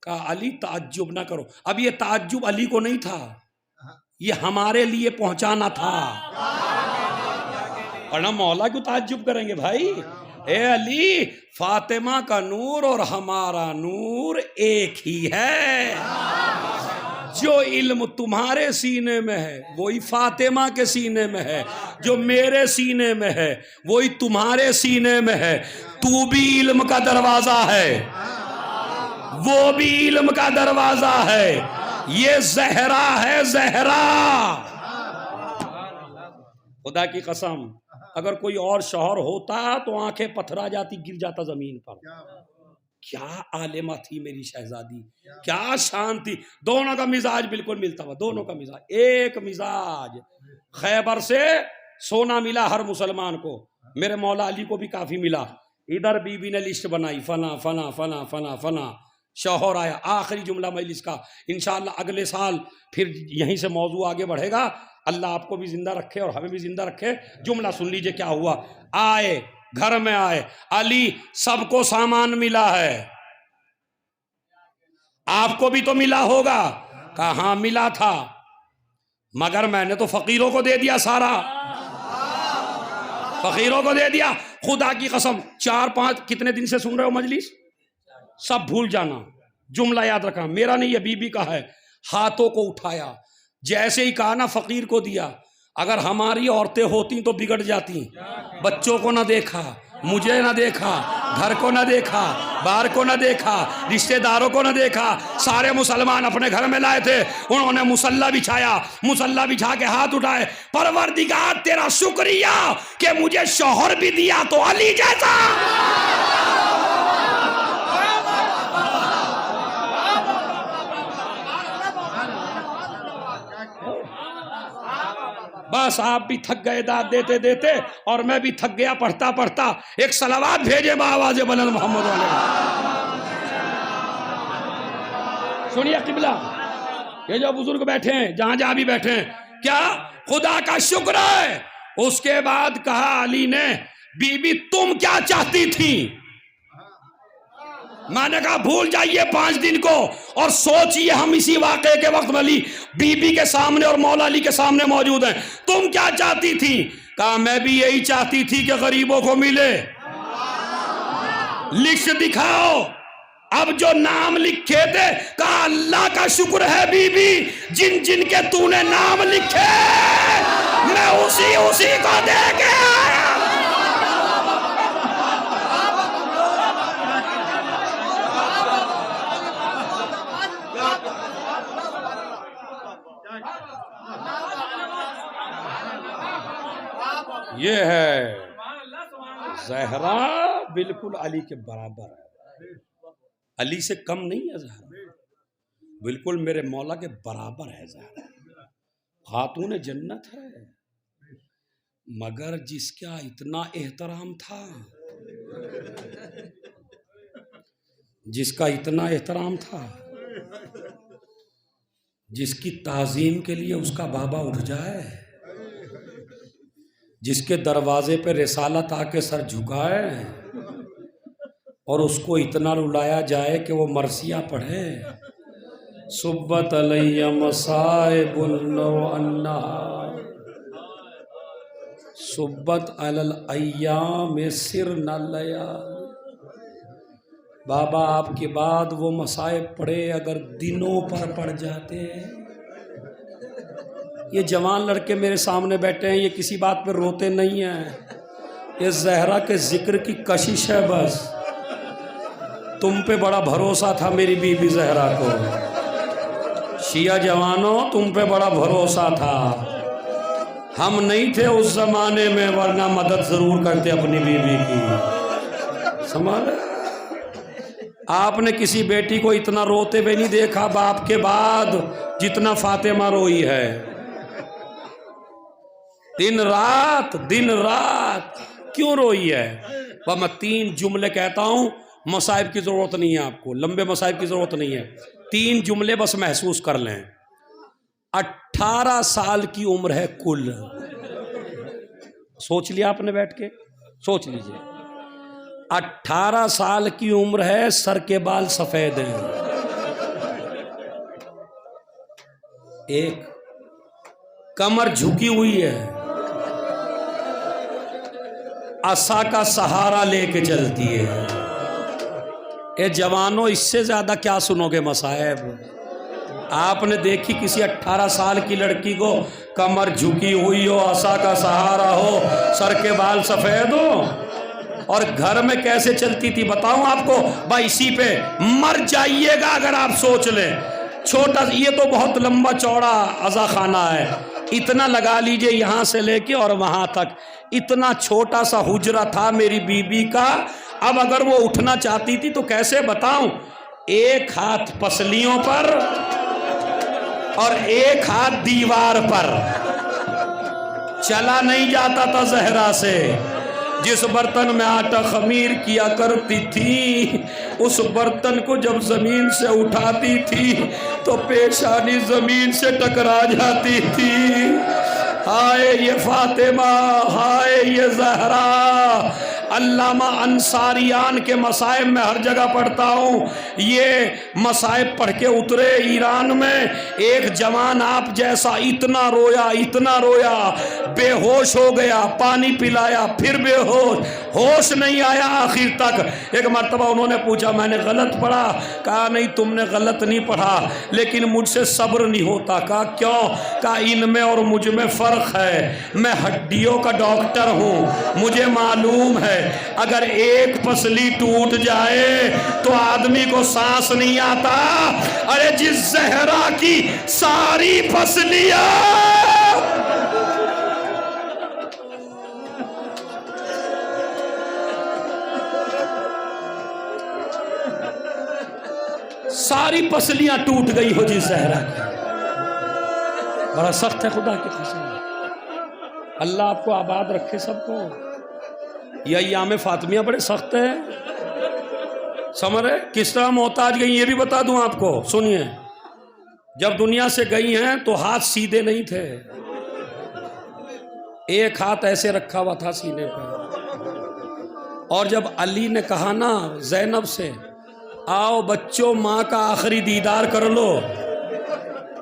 کہا علی تعجب نہ کرو. اب یہ تعجب علی کو نہیں تھا, یہ ہمارے لیے پہنچانا تھا. ورنہ مولا کیوں تعجب کریں گے بھائی؟ اے علی, فاطمہ کا نور اور ہمارا نور ایک ہی ہے. جو علم تمہارے سینے میں ہے وہی فاطمہ کے سینے میں ہے, جو میرے سینے میں ہے وہی تمہارے سینے میں ہے. تو بھی علم کا دروازہ ہے, وہ بھی علم کا دروازہ ہے. یہ زہرا ہے, زہرا. خدا کی قسم اگر کوئی اور شوہر ہوتا تو آنکھیں پتھرا جاتی, گر جاتا زمین پر. کیا عالمہ تھی میری شہزادی, کیا شان تھی. دونوں کا مزاج بالکل ملتا ہوا, دونوں کا مزاج ایک مزاج. خیبر سے سونا ملا ہر مسلمان کو, میرے مولا علی کو بھی کافی ملا. ادھر بی بی نے لسٹ بنائی, فنا فنا فنا فنا فنا. شوہر آیا, آخری جملہ مجلس کا. انشاءاللہ اگلے سال پھر یہیں سے موضوع آگے بڑھے گا. اللہ آپ کو بھی زندہ رکھے اور ہمیں بھی زندہ رکھے. جملہ سن لیجئے کیا ہوا. آئے, گھر میں آئے, علی سب کو سامان ملا ہے, آپ کو بھی تو ملا ہوگا. کہا ہاں ملا تھا, مگر میں نے تو فقیروں کو دے دیا سارا, فقیروں کو دے دیا. خدا کی قسم 4-5 کتنے دن سے سن رہے ہو مجلس, سب بھول جانا. جملہ یاد رکھنا, میرا نہیں, یہ بی بی کا ہے. ہاتھوں کو اٹھایا, جیسے ہی کہا نا فقیر کو دیا. اگر ہماری عورتیں ہوتی تو بگڑ جاتی. بچوں کو نہ دیکھا, مجھے نہ دیکھا, گھر کو نہ دیکھا, باہر کو نہ دیکھا, رشتہ داروں کو نہ دیکھا. سارے مسلمان اپنے گھر میں لائے تھے, انہوں نے مصلی بچھایا, مصلی بچھا کے ہاتھ اٹھائے, پروردگار تیرا شکریہ کہ مجھے شوہر بھی دیا تو علی جیسا. بس آپ بھی تھک گئے داد دیتے دیتے, اور میں بھی تھک گیا پڑھتا پڑھتا. ایک صلوات بھیجے بآواز بلند محمد علیہ. سنیے قبلہ, یہ جو بزرگ بیٹھے ہیں جہاں جہاں بھی بیٹھے ہیں, کیا خدا کا شکر ہے. اس کے بعد کہا علی نے, بی بی تم کیا چاہتی تھی؟ میں نے کہا بھول جائیے 5 دن کو اور سوچئے ہم اسی واقعے کے وقت علی بی بی کے سامنے اور مولا علی کے سامنے موجود ہیں. تم کیا چاہتی تھی؟ کہا میں بھی یہی چاہتی تھی کہ غریبوں کو ملے. لکھ دکھاؤ. اب جو نام لکھے تھے, کہا اللہ کا شکر ہے بی بی, جن جن کے تو نے نام لکھے میں اسی کو دے کے آیا. یہ ہے زہرا, بالکل علی کے برابر ہے, علی سے کم نہیں ہے زہرا, بالکل میرے مولا کے برابر ہے زہرا. خاتون جنت ہے, مگر جس کا اتنا احترام تھا, جس کا اتنا احترام تھا, جس کی تعظیم کے لیے اس کا بابا اٹھ جائے, جس کے دروازے پہ رسالت آ کے سر جھکائے اور اس کو اتنا رلایا جائے کہ وہ مرثیہ پڑھے. صبت علیہ مصائب النار, صبت علی الایام سرنا لیال. بابا آپ کے بعد وہ مصائب پڑھے اگر دنوں پر پڑ جاتے ہیں. یہ جوان لڑکے میرے سامنے بیٹھے ہیں, یہ کسی بات پہ روتے نہیں ہیں, یہ زہرا کے ذکر کی کشش ہے. بس تم پہ بڑا بھروسہ تھا میری بی بی زہرا کو, شیعہ جوانوں تم پہ بڑا بھروسہ تھا. ہم نہیں تھے اس زمانے میں, ورنہ مدد ضرور کرتے اپنی بی بی کی. سمجھ آپ نے کسی بیٹی کو اتنا روتے ہوئے نہیں دیکھا باپ کے بعد جتنا فاطمہ روئی ہے. دن رات کیوں روئی ہے؟ میں 3 جملے کہتا ہوں, مصائب کی ضرورت نہیں ہے آپ کو, لمبے مصائب کی ضرورت نہیں ہے. 3 جملے بس محسوس کر لیں. 18 سال کی عمر ہے کل. سوچ لیا آپ نے بیٹھ کے, سوچ لیجئے. 18 سال کی عمر ہے, سر کے بال سفید ہیں. ایک کمر جھکی ہوئی ہے، عصا کا سہارا لے کے چلتی ہے۔ اے جوانوں، اس سے زیادہ کیا سنو گے مصائب؟ آپ نے دیکھی کسی 18 سال کی لڑکی کو کمر جھکی ہوئی ہو، عصا کا سہارا ہو، سر کے بال سفید ہو، اور گھر میں کیسے چلتی تھی بتاؤں آپ کو؟ بھائی اسی پہ مر جائیے گا اگر آپ سوچ لیں۔ چھوٹا، یہ تو بہت لمبا چوڑا عزا خانہ ہے، اتنا لگا لیجئے یہاں سے لے کے اور وہاں تک، اتنا چھوٹا سا حجرہ تھا میری بی بی کا۔ اب اگر وہ اٹھنا چاہتی تھی تو کیسے بتاؤں؟ ایک ہاتھ پسلیوں پر اور ایک ہاتھ دیوار پر، چلا نہیں جاتا تھا زہرا سے۔ جس برتن میں آٹا خمیر کیا کرتی تھی، اس برتن کو جب زمین سے اٹھاتی تھی تو پیشانی زمین سے ٹکرا جاتی تھی۔ ہائے یہ فاطمہ، ہائے یہ زہرا۔ علامہ انصاریان کے مصائب میں ہر جگہ پڑھتا ہوں، یہ مصائب پڑھ کے اترے ایران میں۔ ایک جوان آپ جیسا اتنا رویا، اتنا رویا، بے ہوش ہو گیا، پانی پلایا پھر بے ہوش، ہوش نہیں آیا آخر تک۔ ایک مرتبہ انہوں نے پوچھا میں نے غلط پڑھا؟ کہا نہیں تم نے غلط نہیں پڑھا، لیکن مجھ سے صبر نہیں ہوتا۔ کہا کیوں؟ کہا ان میں اور مجھ میں فرق ہے، میں ہڈیوں کا ڈاکٹر ہوں، مجھے معلوم ہے اگر ایک پسلی ٹوٹ جائے تو آدمی کو سانس نہیں آتا۔ ارے جس زہرا کی ساری پسلیاں ساری پسلیاں ٹوٹ گئی ہو جس زہرا کی، بڑا سخت ہے خدا کی قسم۔ اللہ آپ کو آباد رکھے سب کو۔ یہ ایام فاطمیہ بڑے سخت ہیں، سمجھ رہے؟ کس طرح محتاج گئی یہ بھی بتا دوں آپ کو، سنیے۔ جب دنیا سے گئی ہیں تو ہاتھ سیدھے نہیں تھے، ایک ہاتھ ایسے رکھا ہوا تھا سینے پہ، اور جب علی نے کہا نا زینب سے آؤ بچوں ماں کا آخری دیدار کر لو،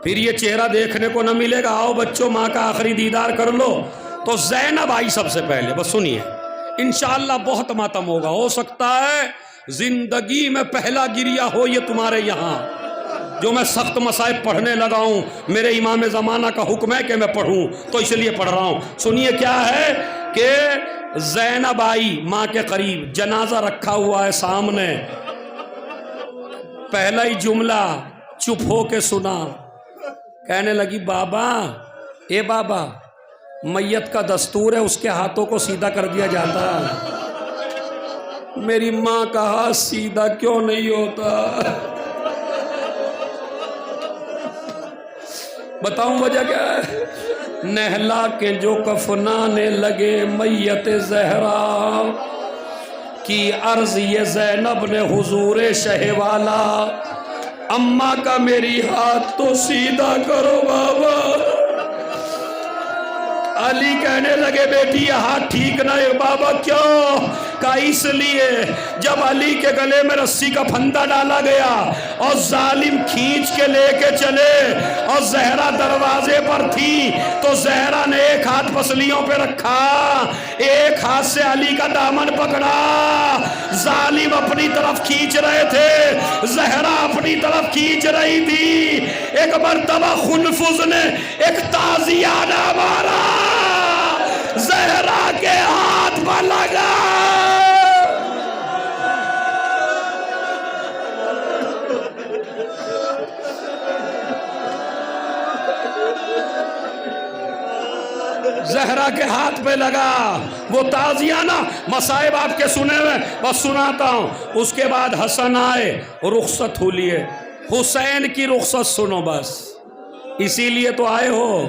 پھر یہ چہرہ دیکھنے کو نہ ملے گا، آؤ بچوں ماں کا آخری دیدار کر لو، تو زینب آئی سب سے پہلے۔ بس سنیے، انشاءاللہ بہت ماتم ہوگا، ہو سکتا ہے زندگی میں پہلا گریہ ہو یہ تمہارے یہاں، جو میں سخت مصائب پڑھنے لگا ہوں۔ میرے امام زمانہ کا حکم ہے کہ میں پڑھوں تو اس لیے پڑھ رہا ہوں۔ سنیے کیا ہے کہ زینب آئی ماں کے قریب، جنازہ رکھا ہوا ہے سامنے، پہلا ہی جملہ چپ ہو کے سنا، کہنے لگی بابا، اے بابا، میت کا دستور ہے اس کے ہاتھوں کو سیدھا کر دیا جاتا۔ میری ماں کا ہاتھ سیدھا کیوں نہیں ہوتا؟ بتاؤں وجہ کیا ہے؟ نہلا کے جو کفنانے لگے میت زہرا کی عرض یہ زینب نے حضور شہ والا، اماں کا میری ہاتھ تو سیدھا کرو بابا۔ علی کہنے لگے بیٹی یہ ہاتھ ٹھیک نہ ہے بابا، کیوں؟ کہا اس لیے جب علی کے گلے میں رسی کا پھندا ڈالا گیا اور ظالم کھینچ کے لے کے چلے اور زہرا دروازے پر تھی تو زہرا نے ایک ہاتھ پسلیوں پہ رکھا، ایک ہاتھ سے علی کا دامن پکڑا، ظالم اپنی طرف کھینچ رہے تھے، زہرا اپنی طرف کھینچ رہی تھی۔ ایک مرتبہ خنفذ نے ایک تازیانہ مارا، زہرا کے ہاتھ پر لگا۔ زہرا کے ہاتھ پہ لگا، وہ تازیانہ مصائب آپ کے سنے ہوئے بس سناتا ہوں۔ اس کے بعد حسن آئے، رخصت ہو لیے، حسین کی رخصت سنو بس، اسی لیے تو آئے ہو۔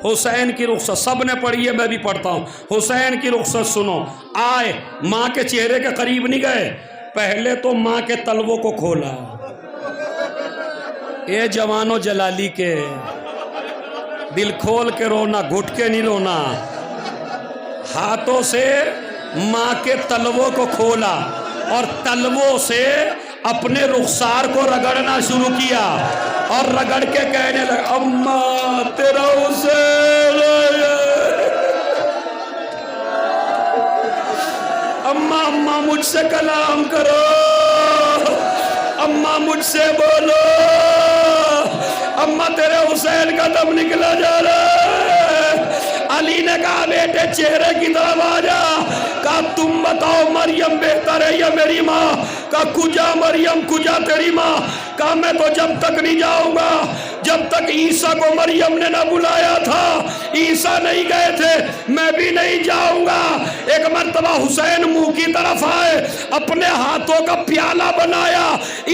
حسین کی رخصت سب نے پڑھی ہے، میں بھی پڑھتا ہوں۔ حسین کی رخصت سنو۔ آئے، ماں کے چہرے کے قریب نہیں گئے، پہلے تو ماں کے تلووں کو کھولا۔ اے جوانو جلالی کے، دل کھول کے رونا، گھٹ کے نہیں رونا۔ ہاتھوں سے ماں کے تلووں کو کھولا اور تلووں سے اپنے رخسار کو رگڑنا شروع کیا۔ اور رگڑ کے کہنے لگا اماں تیرا حسین ہے، اماں اماں مجھ سے کلام کرو، اماں مجھ سے بولو، اماں تیرے حسین کا دم نکلا جا رہا ہے۔ علی نے کہا بیٹے چہرے کی طرف آ جا، کہا تم بتاؤ مریم بہتر ہے یا میری ماں؟ کہا کجا مریم کجا تیری ماں؟ کہا میں تو جب تک نہیں جاؤں گا جب تک عیسیٰ کو مریم نے نہ بلایا تھا، عیسیٰ نہیں گئے تھے، میں بھی نہیں جاؤں گا۔ ایک مرتبہ حسین منہ کی طرف آئے، اپنے ہاتھوں کا پیالہ بنایا،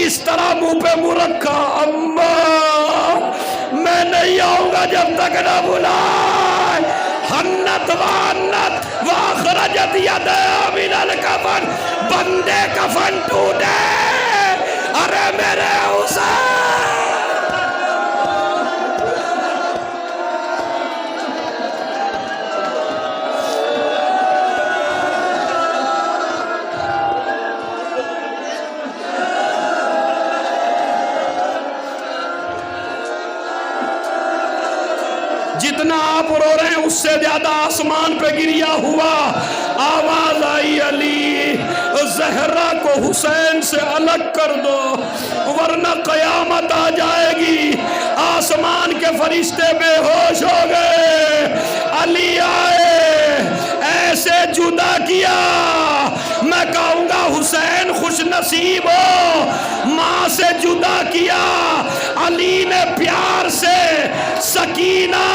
اس طرح منہ پہ منہ رکھا، اماں میں نہیں آؤں گا جب تک نہ بلائے۔ حنت وانت واخرجت یدہا من الکفن، بندے کفن ٹوٹے، ارے میرے حسین۔ جتنا آپ رو رہے ہیں اس سے زیادہ آسمان پہ گریا ہوا، آواز آئی علی زہرا کو حسین سے الگ کر دو ورنہ قیامت آ جائے گی۔ آسمان کے فرشتے بے ہوش ہو گئے، علی آئے ایسے جدا کیا، میں کہوں گا حسین خوش نصیب ہو، ماں سے جدا کیا۔ علی نے پیار سے سکینہ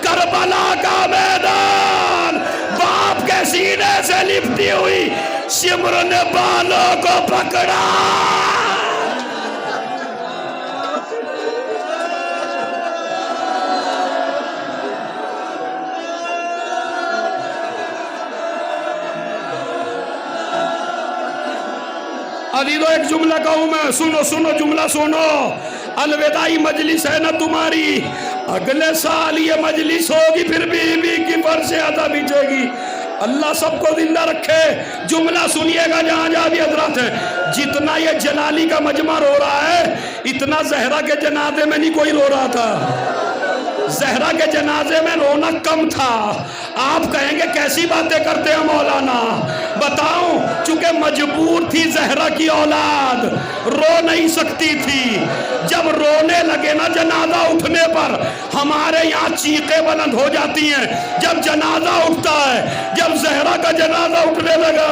کربلا کا میدان باپ کے سینے سے لپٹی ہوئی شمر نے بالوں کو پکڑا۔ عزیزو ایک جملہ کہوں میں، سنو جملہ سنو، الوداعی مجلس ہے نا تمہاری، اگلے سال یہ مجلس ہوگی، پھر بی کی فرش عطا بچے گی، اللہ سب کو زندہ رکھے۔ جملہ سنیے گا جہاں جہاں بھی حضرات ہیں، جتنا یہ جلالی کا مجمع رو رہا ہے اتنا زہرا کے جنازے میں نہیں کوئی رو رہا تھا، زہرا کے جنازے میں رونا کم تھا۔ آپ کہیں گے کیسی باتیں کرتے ہیں مولانا، بتاؤں چونکہ مجبور تھی زہرا کی اولاد، رو نہیں سکتی تھی، جب رونے لگے نا جنازہ اٹھنے پر ہمارے یہاں چیخیں بلند ہو جاتی ہیں، جب جنازہ اٹھتا ہے، جب زہرا کا جنازہ اٹھنے لگا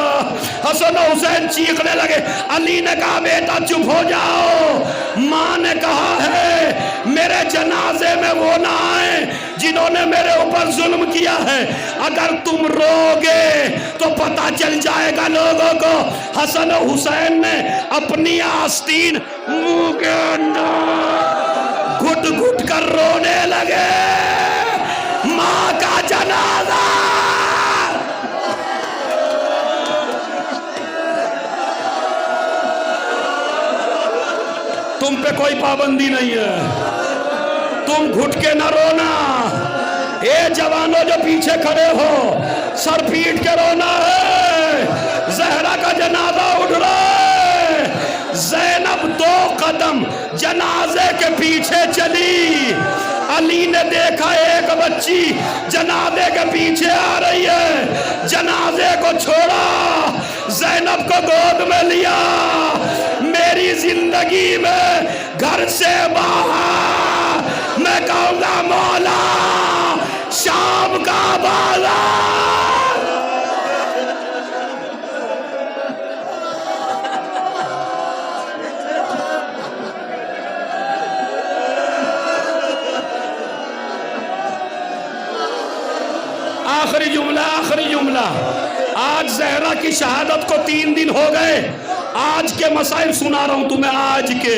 حسن و حسین چیخنے لگے، علی نے کہا بیٹا چپ ہو جاؤ، ماں نے کہا ہے میرے جنازے میں وہ نہ آئیں جنہوں نے میرے اوپر ظلم کیا ہے، اگر تم رو گے تو پتہ چل جائے گا لوگوں کو۔ حسن و حسین نے اپنی آستین منہ کے اندر گھٹ گھٹ کر رونے لگے، ماں کا جنازہ۔ تم پہ کوئی پابندی نہیں ہے، تم گھٹ کے نہ رونا، اے جوانوں جو پیچھے کھڑے ہو سر پیٹ کے رونا ہے، زہرا کا جنازہ اٹھ رہا ہے، زینب 2 قدم جنازے کے پیچھے چلی، علی نے دیکھا ایک بچی جنازے کے پیچھے آ رہی ہے، جنازے کو چھوڑا، زینب کو گود میں لیا، میری زندگی میں گھر سے باہر میں کہوں گا مولا شام کا بازار۔ آخری جملہ، آج زہرا کی شہادت کو 3 دن ہو گئے، آج کے مسائل سنا رہا ہوں تمہیں، آج کے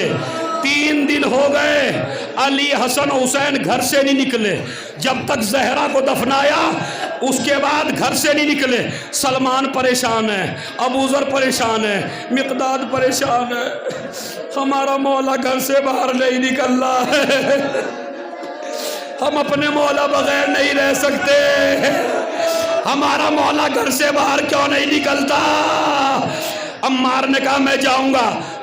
3 دن ہو گئے، علی حسن حسین گھر سے نہیں نکلے، جب تک زہرا کو دفنایا اس کے بعد گھر سے نہیں نکلے۔ سلمان پریشان ہے، ابو ذر پریشان ہے، مقداد پریشان ہے، ہمارا مولا گھر سے باہر نہیں نکل رہا ہے، ہم اپنے مولا بغیر نہیں رہ سکتے، ہمارا مولا گھر سے باہر کیوں نہیں نکلتا؟ عمار نے کہا میں جاؤں گا،